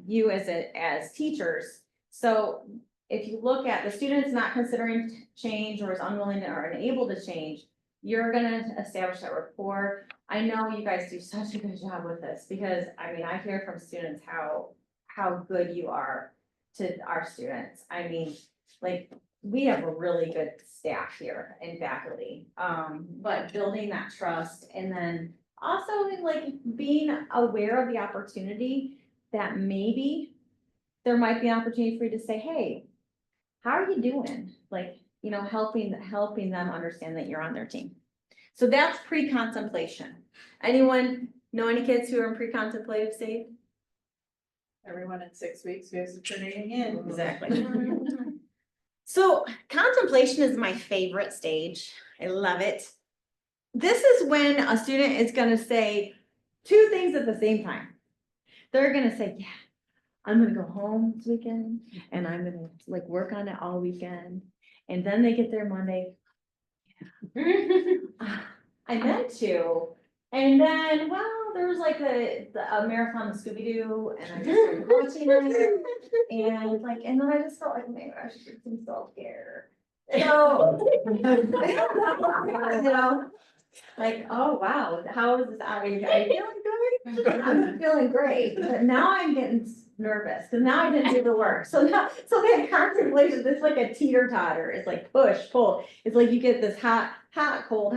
you as teachers. So if you look at the students not considering change or is unwilling or unable to change, you're gonna establish that rapport. I know you guys do such a good job with this, because, I mean, I hear from students how good you are to our students. I mean, like, we have a really good staff here and faculty, but building that trust, and then also like being aware of the opportunity that maybe there might be an opportunity for you to say, hey, how are you doing? Like, you know, helping them understand that you're on their team. So that's pre-contemplation. Anyone know any kids who are in pre-contemplative state? Everyone in 6 weeks goes to turning in. Exactly. So contemplation is my favorite stage. I love it. This is when a student is gonna say two things at the same time. They're gonna say, yeah, I'm gonna go home this weekend and I'm gonna like work on it all weekend. And then they get there Monday. I meant to. And then, well, there was like a marathon of Scooby-Doo and I just started watching it. And like, and then I just felt like, maybe I should do some self-care. So, you know, like, oh, wow, how is this? Are you feeling good? I'm feeling great, but now I'm getting nervous, because now I didn't do the work. So now, so that contemplation, it's like a teeter-totter. It's like push, pull. It's like you get this hot, cold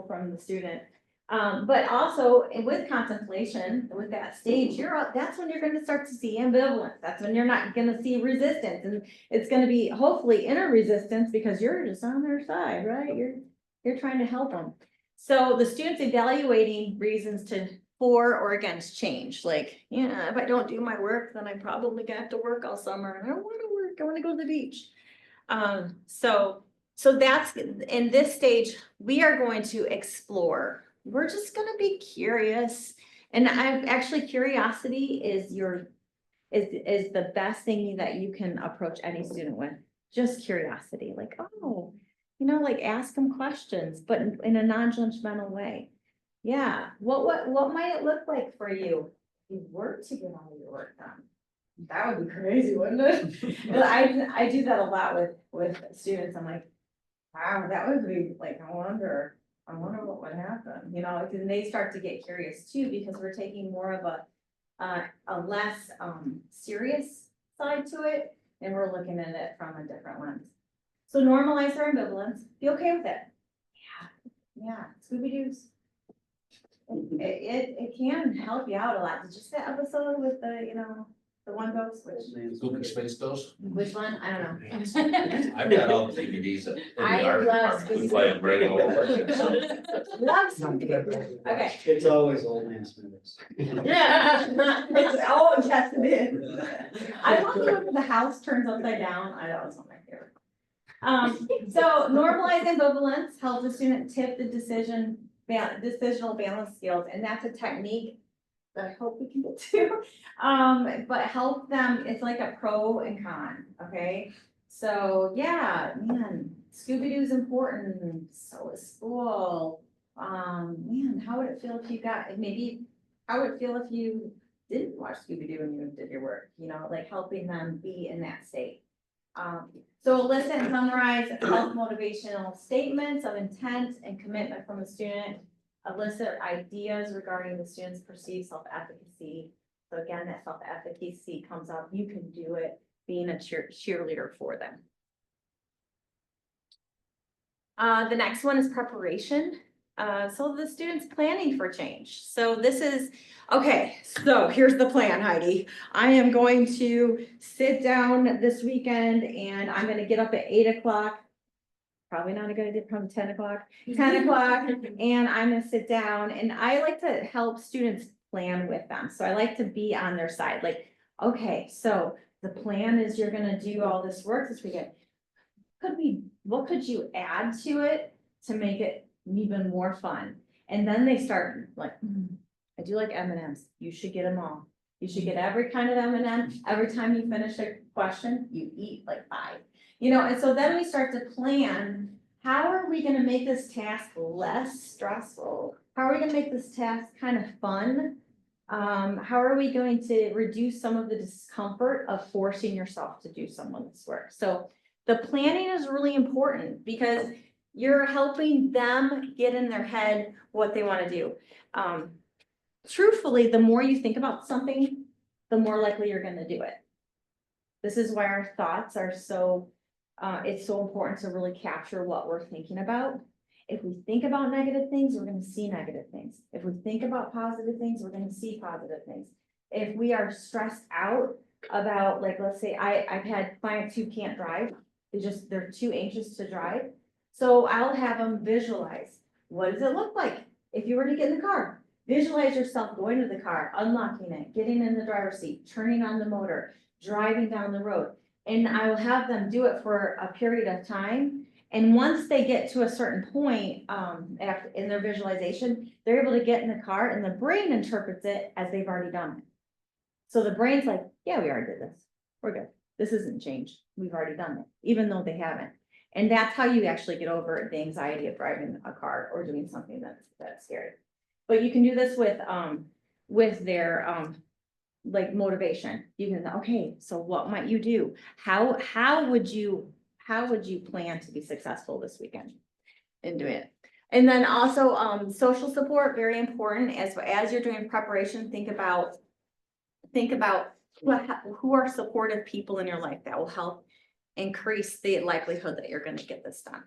from the student. But also with contemplation, with that stage, that's when you're gonna start to see ambivalence. That's when you're not gonna see resistance, and it's gonna be hopefully inner resistance because you're just on their side, right? You're trying to help them. So the student's evaluating reasons for or against change. Like, yeah, if I don't do my work, then I'm probably gonna have to work all summer, and I don't wanna work, I wanna go to the beach. So that's, in this stage, we are going to explore. We're just gonna be curious. And curiosity is the best thing that you can approach any student with. Just curiosity, like, oh, you know, like ask them questions, but in a non-judgmental way. Yeah, what might it look like for you? If you were to get all your work done. That would be crazy, wouldn't it? I do that a lot with students. I'm like, wow, that would be like, I wonder what would happen, you know, and they start to get curious too, because we're taking more of a less serious side to it, and we're looking at it from a different lens. So normalize their ambivalence, be okay with it. Yeah, Scooby-Doo's. It can help you out a lot. Did you see that episode with the one ghost, Spooky Space Ghost? which one? I don't know. I've got all the DVDs in I the art love department. We Scooby-Doo. play them very old. Love Scooby-Doo. Okay. It's always old man Smithers. Yeah. Oh, yes, it is. I love it when the house turns upside down. I know it's one of my favorite. So normalize ambivalence helps the student tip the decisional balance skills, and that's a technique that I hope we can get to. But help them, it's like a pro and con, okay? So yeah, man, Scooby-Doo's important, so is school. Man, how would it feel if you how would it feel if you didn't watch Scooby-Doo and you did your work, you know, like helping them be in that state. So elicit and summarize health motivational statements of intent and commitment from a student. Elicit ideas regarding the student's perceived self-efficacy. So again, that self-efficacy comes up. You can do it, being a cheerleader for them. The next one is preparation. So the student's planning for change. So this is, okay, so here's the plan, Heidi. I am going to sit down this weekend and I'm gonna get up at 8 o'clock. Probably not a good idea, probably 10 o'clock, and I'm gonna sit down, and I like to help students plan with them. So I like to be on their side, like, okay, so the plan is you're gonna do all this work this weekend. What could you add to it to make it even more fun? And then they start like, I do like M&Ms, you should get them all. You should get every kind of M&M. Every time you finish a question, you eat like 5. You know, and so then we start to plan, how are we gonna make this task less stressful? How are we gonna make this task kind of fun? How are we going to reduce some of the discomfort of forcing yourself to do some of this work? So the planning is really important, because you're helping them get in their head what they wanna do. Truthfully, the more you think about something, the more likely you're gonna do it. This is why our thoughts are so, it's so important to really capture what we're thinking about. If we think about negative things, we're gonna see negative things. If we think about positive things, we're gonna see positive things. If we are stressed out about, like, let's say I've had clients who can't drive, they're too anxious to drive. So I'll have them visualize, what does it look like if you were to get in the car? Visualize yourself going to the car, unlocking it, getting in the driver's seat, turning on the motor, driving down the road. And I will have them do it for a period of time. And once they get to a certain point, after, in their visualization, they're able to get in the car and the brain interprets it as they've already done it. So the brain's like, yeah, we already did this. We're good. This isn't changed. We've already done it, even though they haven't. And that's how you actually get over the anxiety of driving a car or doing something that's scary. But you can do this with their, like motivation. You can, okay, so what might you do? How would you plan to be successful this weekend in doing it? And then also, social support, very important. As you're doing preparation, think about who are supportive people in your life that will help increase the likelihood that you're gonna get this done.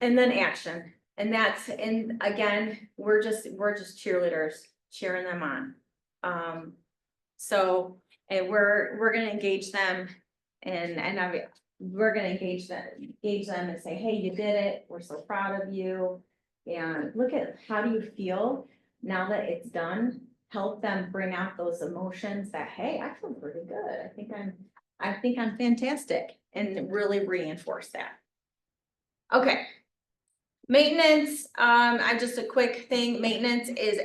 And then action, and again, we're just cheerleaders, cheering them on. And we're gonna engage them we're gonna engage them and say, hey, you did it, we're so proud of you. And look at, how do you feel now that it's done? Help them bring out those emotions that, hey, I feel pretty good. I think I'm fantastic, and really reinforce that. Okay. Maintenance, I'm just a quick thing. Maintenance is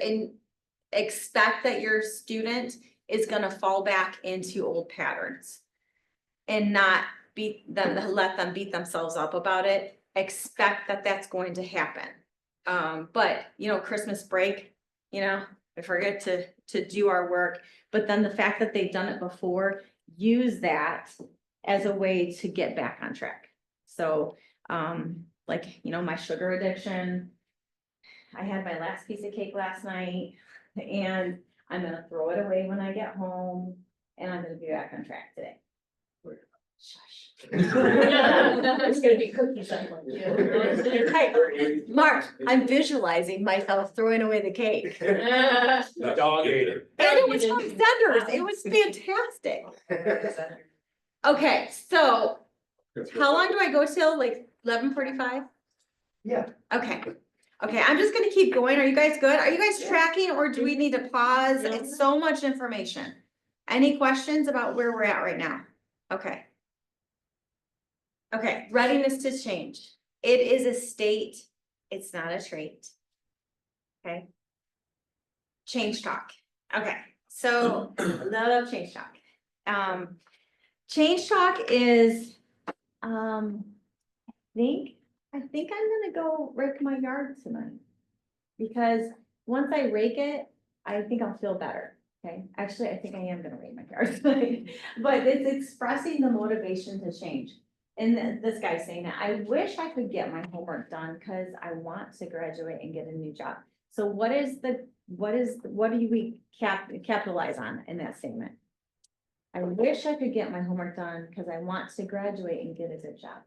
expect that your student is gonna fall back into old patterns and not let them beat themselves up about it. Expect that that's going to happen. But Christmas break, we forget to do our work, but then the fact that they've done it before, use that as a way to get back on track. So, my sugar addiction, I had my last piece of cake last night, and I'm gonna throw it away when I get home, and I'm gonna be back on track today. Shush. It's gonna be cookies. Hey, Mark, I'm visualizing myself throwing away the cake. The dog ate it. And it was from Senders. It was fantastic. Okay, so how long do I go till? Like 11:45? Yeah. Okay. Okay, I'm just gonna keep going. Are you guys good? Are you guys tracking, or do we need to pause? It's so much information. Any questions about where we're at right now? Okay. Okay, readiness to change. It is a state, it's not a trait. Okay. Change talk. Okay, so love change talk. Change talk is, I think I'm gonna go rake my yard tonight. Because once I rake it, I think I'll feel better. Okay, actually, I think I am gonna rake my yard tonight, but it's expressing the motivation to change. And this guy's saying that, I wish I could get my homework done because I want to graduate and get a new job. So what do we capitalize on in that statement? I wish I could get my homework done because I want to graduate and get a good job.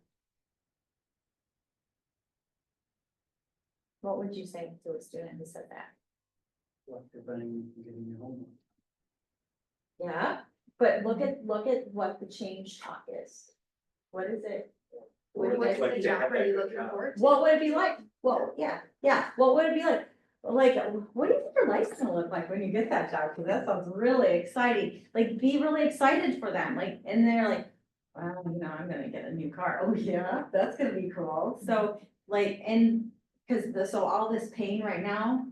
What would you say to a student who said that? What preventing you from getting your homework? Yeah, but look at what the change talk is. What is it? What do you guys Like think? to have that good job. What would it be like? Well, yeah, what would it be like? Like, what do you think your life's gonna look like when you get that job? Cause that sounds really exciting. Like, be really excited for them. Like, and they're like, well, I'm gonna get a new car. Oh yeah, that's gonna be cool. So like, and so all this pain right now,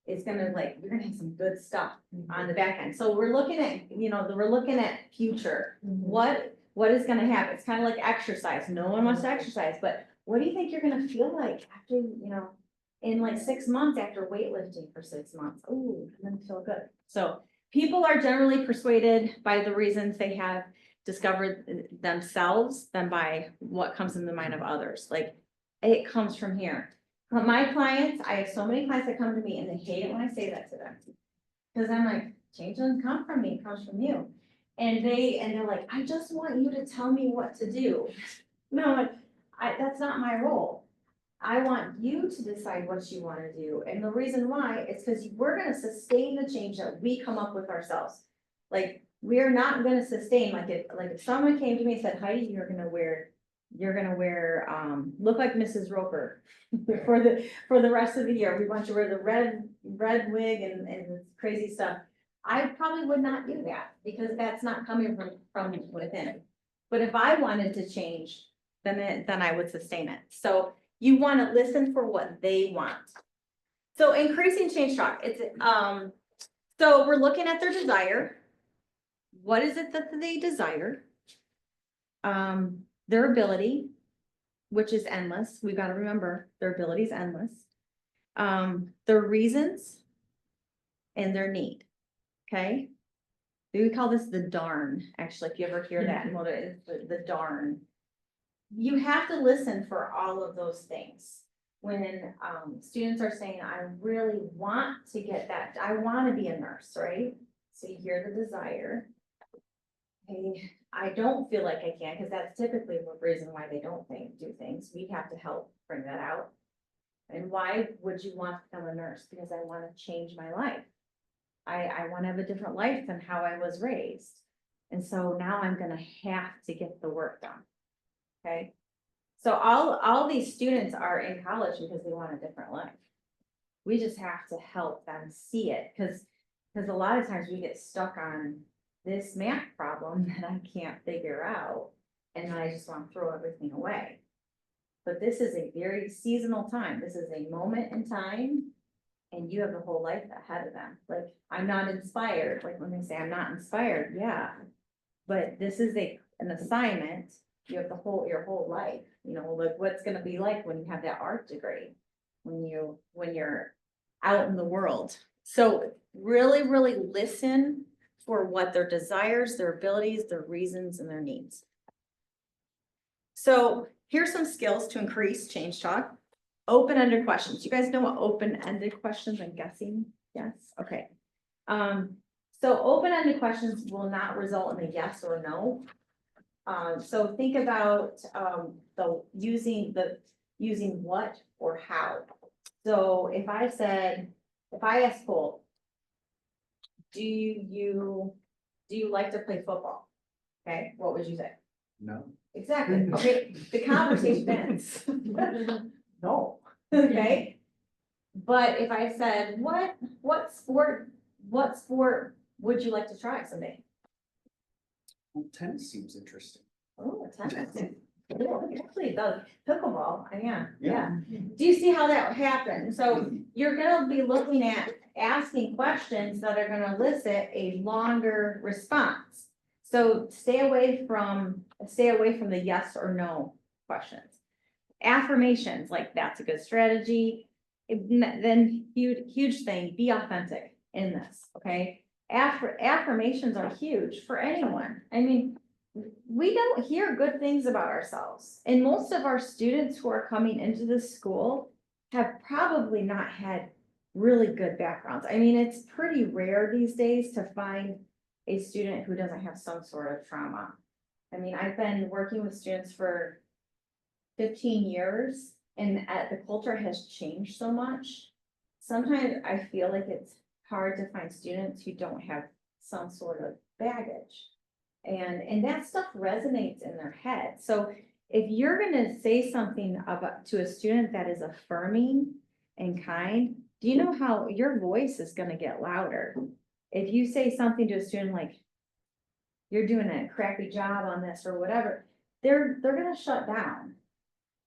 it's gonna you're gonna have some good stuff on the back end. So we're looking at future. What is gonna happen? It's kind of like exercise. No one wants to exercise, but what do you think you're gonna feel like after, in like 6 months after weightlifting for 6 months? Oh, I'm gonna feel good. So people are generally persuaded by the reasons they have discover themselves than by what comes in the mind of others. Like, it comes from here. But my clients, I have so many clients that come to me and they hate it when I say that to them. Cause I'm like, change doesn't come from me, it comes from you. And they're like, I just want you to tell me what to do. No, that's not my role. I want you to decide what you wanna do, and the reason why is because we're gonna sustain the change that we come up with ourselves. Like, we're not gonna sustain, like if someone came to me and said, Heidi, you're gonna wear, look like Mrs. Roper for the rest of the year, we want you to wear the red wig and crazy stuff. I probably would not do that, because that's not coming from within. But if I wanted to change, then I would sustain it. So you wanna listen for what they want. So increasing change talk, so we're looking at their desire. What is it that they desire? Their ability, which is endless. We gotta remember their ability is endless. Their reasons and their need. Okay? We call this the darn, actually, if you ever hear that, it's the darn. You have to listen for all of those things. When students are saying, I really want to get that, I want to be a nurse, right? So you hear the desire. Hey, I don't feel like I can, because that's typically the reason why they don't do things. We have to help bring that out. And why would you want to become a nurse? Because I want to change my life. I want to have a different life than how I was raised. And so now I'm gonna have to get the work done. Okay? So all these students are in college because they want a different life. We just have to help them see it, because a lot of times we get stuck on this math problem that I can't figure out, and I just want to throw everything away. But this is a very seasonal time. This is a moment in time, and you have the whole life ahead of them. Like, I'm not inspired, like when they say I'm not inspired, yeah. But this is an assignment. You have your whole life, like what's gonna be like when you have that art degree, when you're out in the world. So really, really listen for what their desires, their abilities, their reasons, and their needs. So here's some skills to increase change talk. Open-ended questions. You guys know what open-ended questions, I'm guessing? Yes, okay. So open-ended questions will not result in a yes or no. So think about using what or how. So if I ask Cole, do you like to play football? Okay, what would you say? No. Exactly, okay, the conversation ends. No, okay? But if I said, what sport would you like to try someday? Well, tennis seems interesting. Oh, tennis. Yeah, actually, it does. Pickleball, yeah. Do you see how that happened? So you're gonna be looking at asking questions that are gonna elicit a longer response. So stay away from the yes or no questions. Affirmations, like that's a good strategy. Then huge thing, be authentic in this, okay? Affirmations are huge for anyone. I mean, we don't hear good things about ourselves. And most of our students who are coming into this school have probably not had really good backgrounds. I mean, it's pretty rare these days to find a student who doesn't have some sort of trauma. I mean, I've been working with students for 15 years, and the culture has changed so much. Sometimes I feel like it's hard to find students who don't have some sort of baggage. And that stuff resonates in their head. So if you're gonna say something to a student that is affirming and kind, do you know how your voice is gonna get louder? If you say something to a student like, you're doing a crappy job on this or whatever, they're gonna shut down.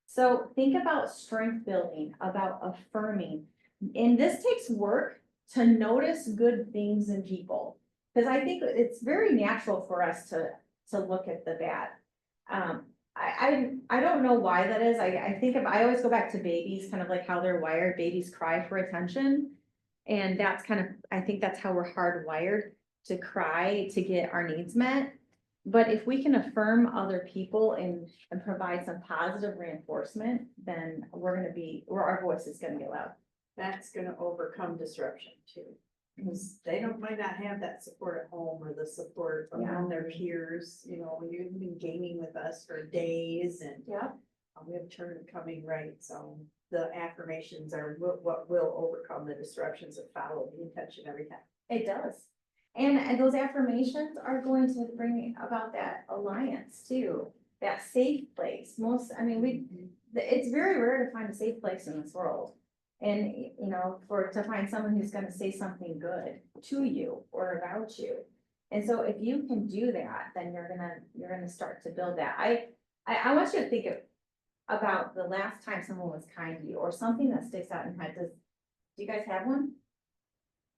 So think about strength building, about affirming. And this takes work to notice good things in people. Because I think it's very natural for us to look at the bad. I don't know why that is. I always go back to babies, kind of like how they're wired. Babies cry for attention. And that's I think that's how we're hardwired to cry to get our needs met. But if we can affirm other people and provide some positive reinforcement, then our voice is gonna be loud. That's gonna overcome disruption too. Because they might not have that support at home or the support among their peers, you know, you've been gaming with us for days and. Yeah. We have a tournament coming, right, so the affirmations are what will overcome the disruptions that follow the intention every time. It does. And those affirmations are going to bring about that alliance too, that safe place. It's very rare to find a safe place in this world. And, you know, to find someone who's gonna say something good to you or about you. And so if you can do that, then you're gonna start to build that. I want you to think about the last time someone was kind to you or something that sticks out in your head. Do you guys have one?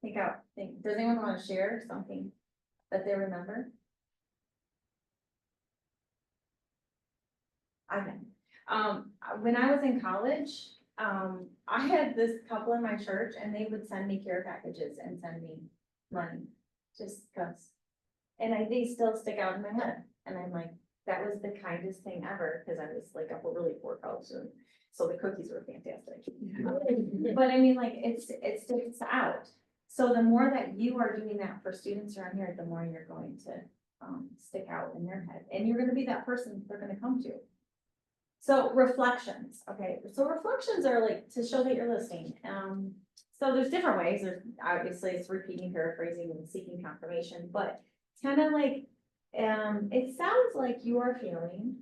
Does anyone want to share something that they remember? I can. When I was in college, I had this couple in my church and they would send me care packages and send me money, just cause. And they still stick out in my head. And I'm like, that was the kindest thing ever, because I was like up a really poor college and so the cookies were fantastic. But I mean, like, it sticks out. So the more that you are doing that for students around here, the more you're going to stick out in their head, and you're gonna be that person they're gonna come to. So reflections, okay, so reflections are like to show that you're listening. So there's different ways, there's obviously it's repeating, paraphrasing, and seeking confirmation, but it's kind of like, it sounds like you are feeling,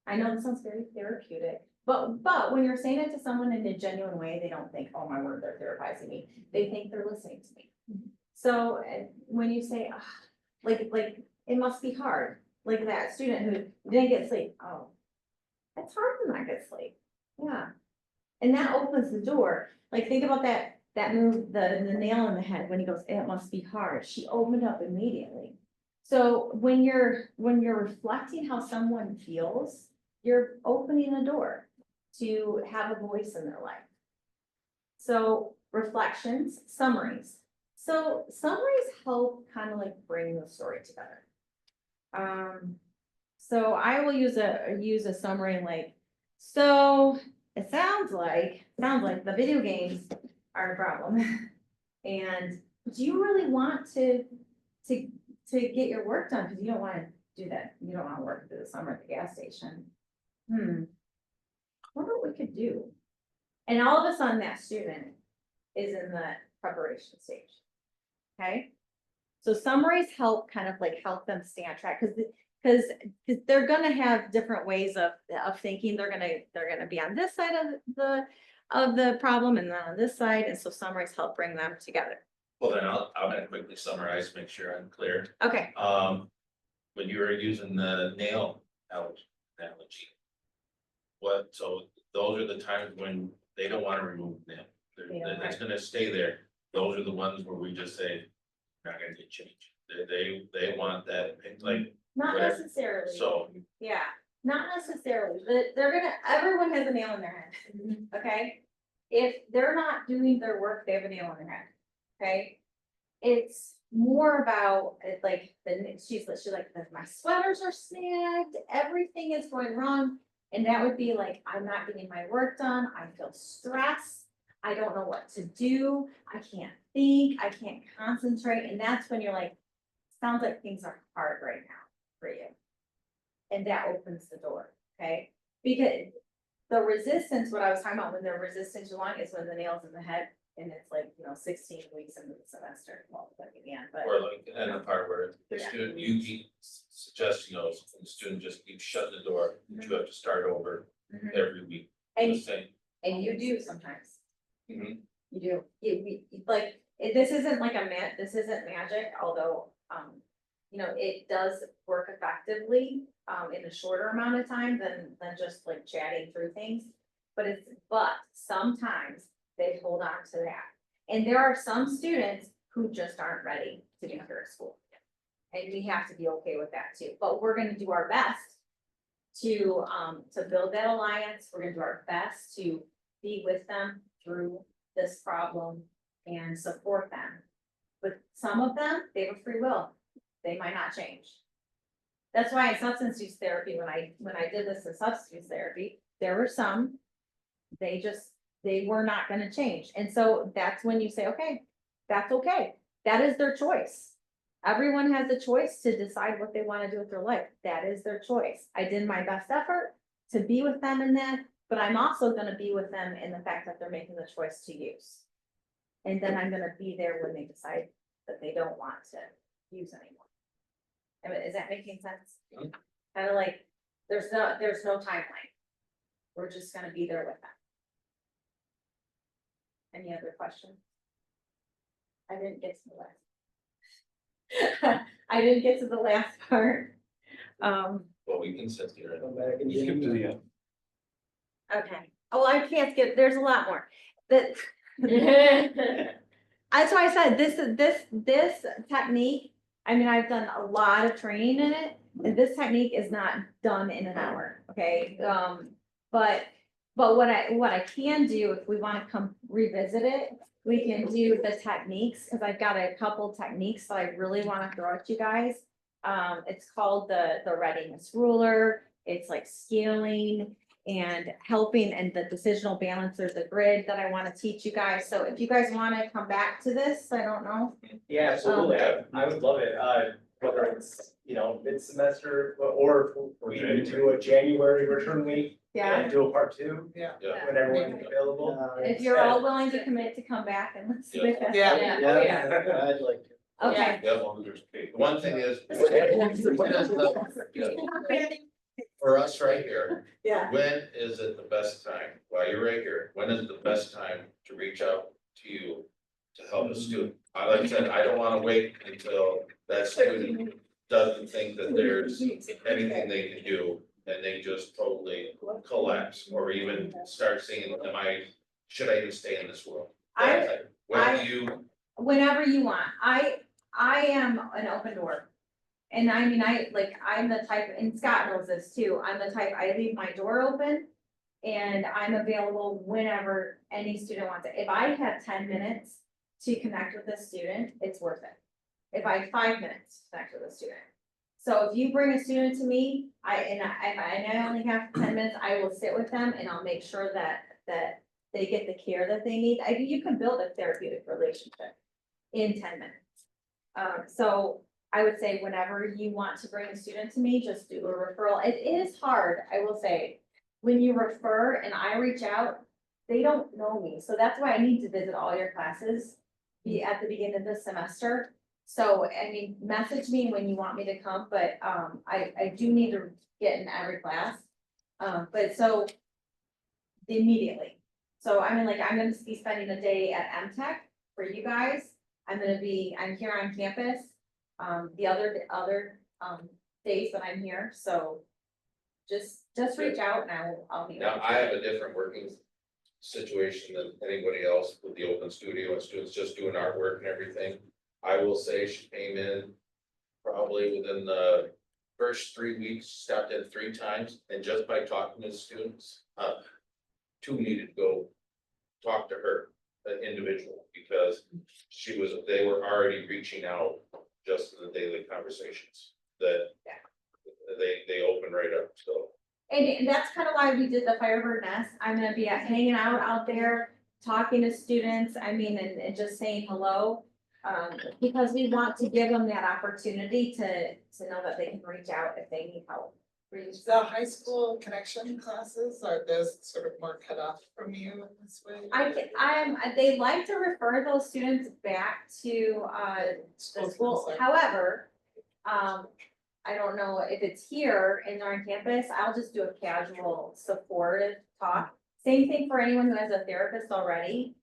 I know this sounds very therapeutic, but when you're saying it to someone in a genuine way, they don't think, oh my word, they're therapizing me. They think they're listening to me. So when you say, like, it must be hard, like that student who didn't get sleep, oh, it's hard to not get sleep. Yeah. And that opens the door. Like, think about that move, the nail in the head, when he goes, it must be hard. She opened up immediately. So when you're reflecting how someone feels, you're opening a door to have a voice in their life. So reflections, summaries. So summaries help kind of like bring the story together. So I will use a summary like, so it sounds like the video games are a problem. And do you really want to get your work done? Because you don't want to do that. You don't want to work through the summer at the gas station. Wonder what we could do. And all of a sudden that student is in the preparation stage. Okay. So summaries help help them stay on track because they're gonna have different ways of thinking. They're gonna be on this side of the problem and then on this side. And so summaries help bring them together. Well, then I'm gonna quickly summarize, make sure I'm clear. Okay. When you were using the nail analogy. So those are the times when they don't wanna remove the nail. It's gonna stay there. Those are the ones where we just say, not gonna get changed. They want that, like, Not whatever. necessarily. So, Yeah, not necessarily, but everyone has a nail in their head, okay? If they're not doing their work, they have a nail in their head, okay? It's more about, it's like, she's like, my sweaters are snagged, everything is going wrong. And that would be like, I'm not getting my work done, I feel stressed, I don't know what to do, I can't think, I can't concentrate, and that's when you're like, sounds like things are hard right now for you. And that opens the door, okay? Because the resistance, what I was talking about, when they're resistant too long is when the nail's in the head and it's like, 16 weeks into the semester, well, that began, but. or like, and the part where the Yeah. student, you keep suggesting those, and the student just keeps shutting the door, but you have to start over Mhm. every week. And, The same. and you do sometimes. Mhm. You do, this isn't like this isn't magic, although, it does work effectively, in a shorter amount of time than just like chatting through things. But sometimes they hold on to that. And there are some students who just aren't ready to be here at school. And we have to be okay with that too, but we're gonna do our best to build that alliance. We're gonna do our best to be with them through this problem and support them. But some of them, they have a free will. They might not change. That's why in substance use therapy, when I did this in substance use therapy, there were some, they were not gonna change. And so that's when you say, okay, that's okay. That is their choice. Everyone has the choice to decide what they wanna do with their life. That is their choice. I did my best effort to be with them in that, but I'm also gonna be with them in the fact that they're making the choice to use. And then I'm gonna be there when they decide that they don't want to use anymore. I mean, is that making sense? Mhm. Kind of like, there's no timeline. We're just gonna be there with them. Any other questions? I didn't get to the last. I didn't get to the last part. Well, we can sit here. Come back and. Skip to the end. Okay. Oh, I can't skip, there's a lot more. That, that's why I said this technique, I mean, I've done a lot of training in it, and this technique is not done in an hour, okay? But what I can do, if we wanna come revisit it, we can do the techniques, cause I've got a couple techniques that I really wanna throw at you guys. It's called the readiness ruler, it's like scaling and helping, and the decisional balance, there's a grid that I wanna teach you guys, so if you guys wanna come back to this, I don't know. Yeah, absolutely, I would love it, whether it's, mid-semester, or we even do a January return week. And do a part two, Yeah. Yeah. when everyone's available. If you're all willing to commit to come back and let's do it. Yeah. I'd like to. Okay. Yeah, well, there's, one thing is, for us right here, Yeah. when is it the best time, while you're right here, when is the best time to reach out to you to help a student? Like I said, I don't wanna wait until that student doesn't think that there's anything they can do, and they just totally collapse, or even start saying, should I even stay in this world? When do you, Whenever you want, I am an open door. And I mean, I'm the type, and Scott knows this too, I'm the type, I leave my door open. And I'm available whenever any student wants it. If I have 10 minutes to connect with a student, it's worth it. If I have 5 minutes to connect with a student. So if you bring a student to me, if I only have 10 minutes, I will sit with them and I'll make sure that they get the care that they need. You can build a therapeutic relationship in 10 minutes. So I would say whenever you want to bring a student to me, just do a referral. It is hard, I will say, when you refer and I reach out, they don't know me. So that's why I need to visit all your classes at the beginning of the semester. So, I mean, message me when you want me to come, but, I do need to get in every class. But so immediately. So I mean, like, I'm gonna be spending a day at MTech for you guys. I'm here on campus, the other days that I'm here, so just reach out and I'll be. now, I have a different working situation than anybody else with the open studio and students just doing artwork and everything. I will say she came in probably within the first 3 weeks, stepped in 3 times, and just by talking to students, 2 needed to go talk to her, an individual, because they were already reaching out just in the daily conversations that they open right up, so. And that's kind of why we did the Firebird Nest. I'm gonna be hanging out there, talking to students, I mean, and just saying hello. Because we want to give them that opportunity to know that they can reach out if they need help. The high school connection classes, are those sort of more cut off from you in this way? They like to refer those students back to, the school, Sorry. however, I don't know if it's here and they're on campus, I'll just do a casual supportive talk. Same thing for anyone who has a therapist already,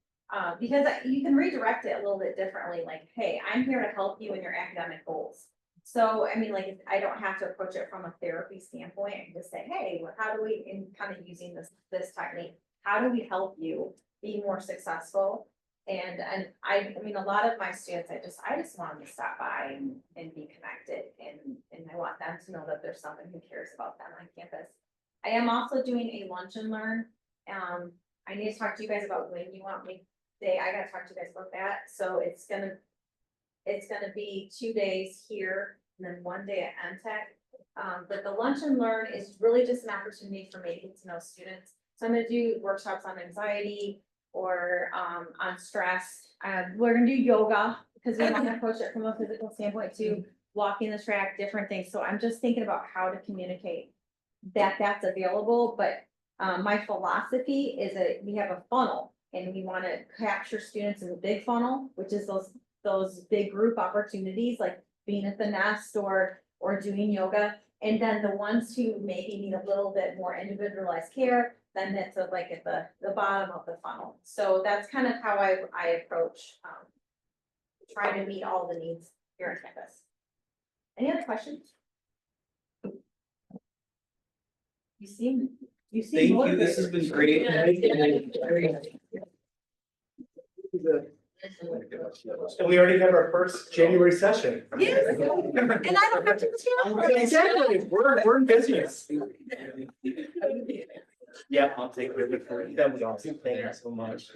because you can redirect it a little bit differently, like, hey, I'm here to help you in your academic goals. So, I mean, like, I don't have to approach it from a therapy standpoint, I can just say, hey, how do we, in kind of using this technique, how do we help you be more successful? And I mean, a lot of my students, I just want them to stop by and be connected, and I want them to know that there's someone who cares about them on campus. I am also doing a lunch and learn. I need to talk to you guys about when you want me, I gotta talk to you guys about that, so it's gonna be 2 days here, and then 1 day at MTech. But the lunch and learn is really just an opportunity for me to get to know students. So I'm gonna do workshops on anxiety or, on stress. We're gonna do yoga, because we wanna approach it from a physical standpoint too, walking the track, different things. So I'm just thinking about how to communicate that that's available, but, my philosophy is that we have a funnel and we wanna capture students in the big funnel, which is those big group opportunities, like being at the nest or doing yoga. And then the ones who maybe need a little bit more individualized care, then that's like at the bottom of the funnel. So that's kind of how I approach, trying to meet all the needs here on campus. Any other questions? You seem Thank you, motivated. this has been great. And we already have our first January session. Yes, and I don't have to tell. Exactly, we're in business. Yeah, I'll take it for you. That was awesome. Thank you so much.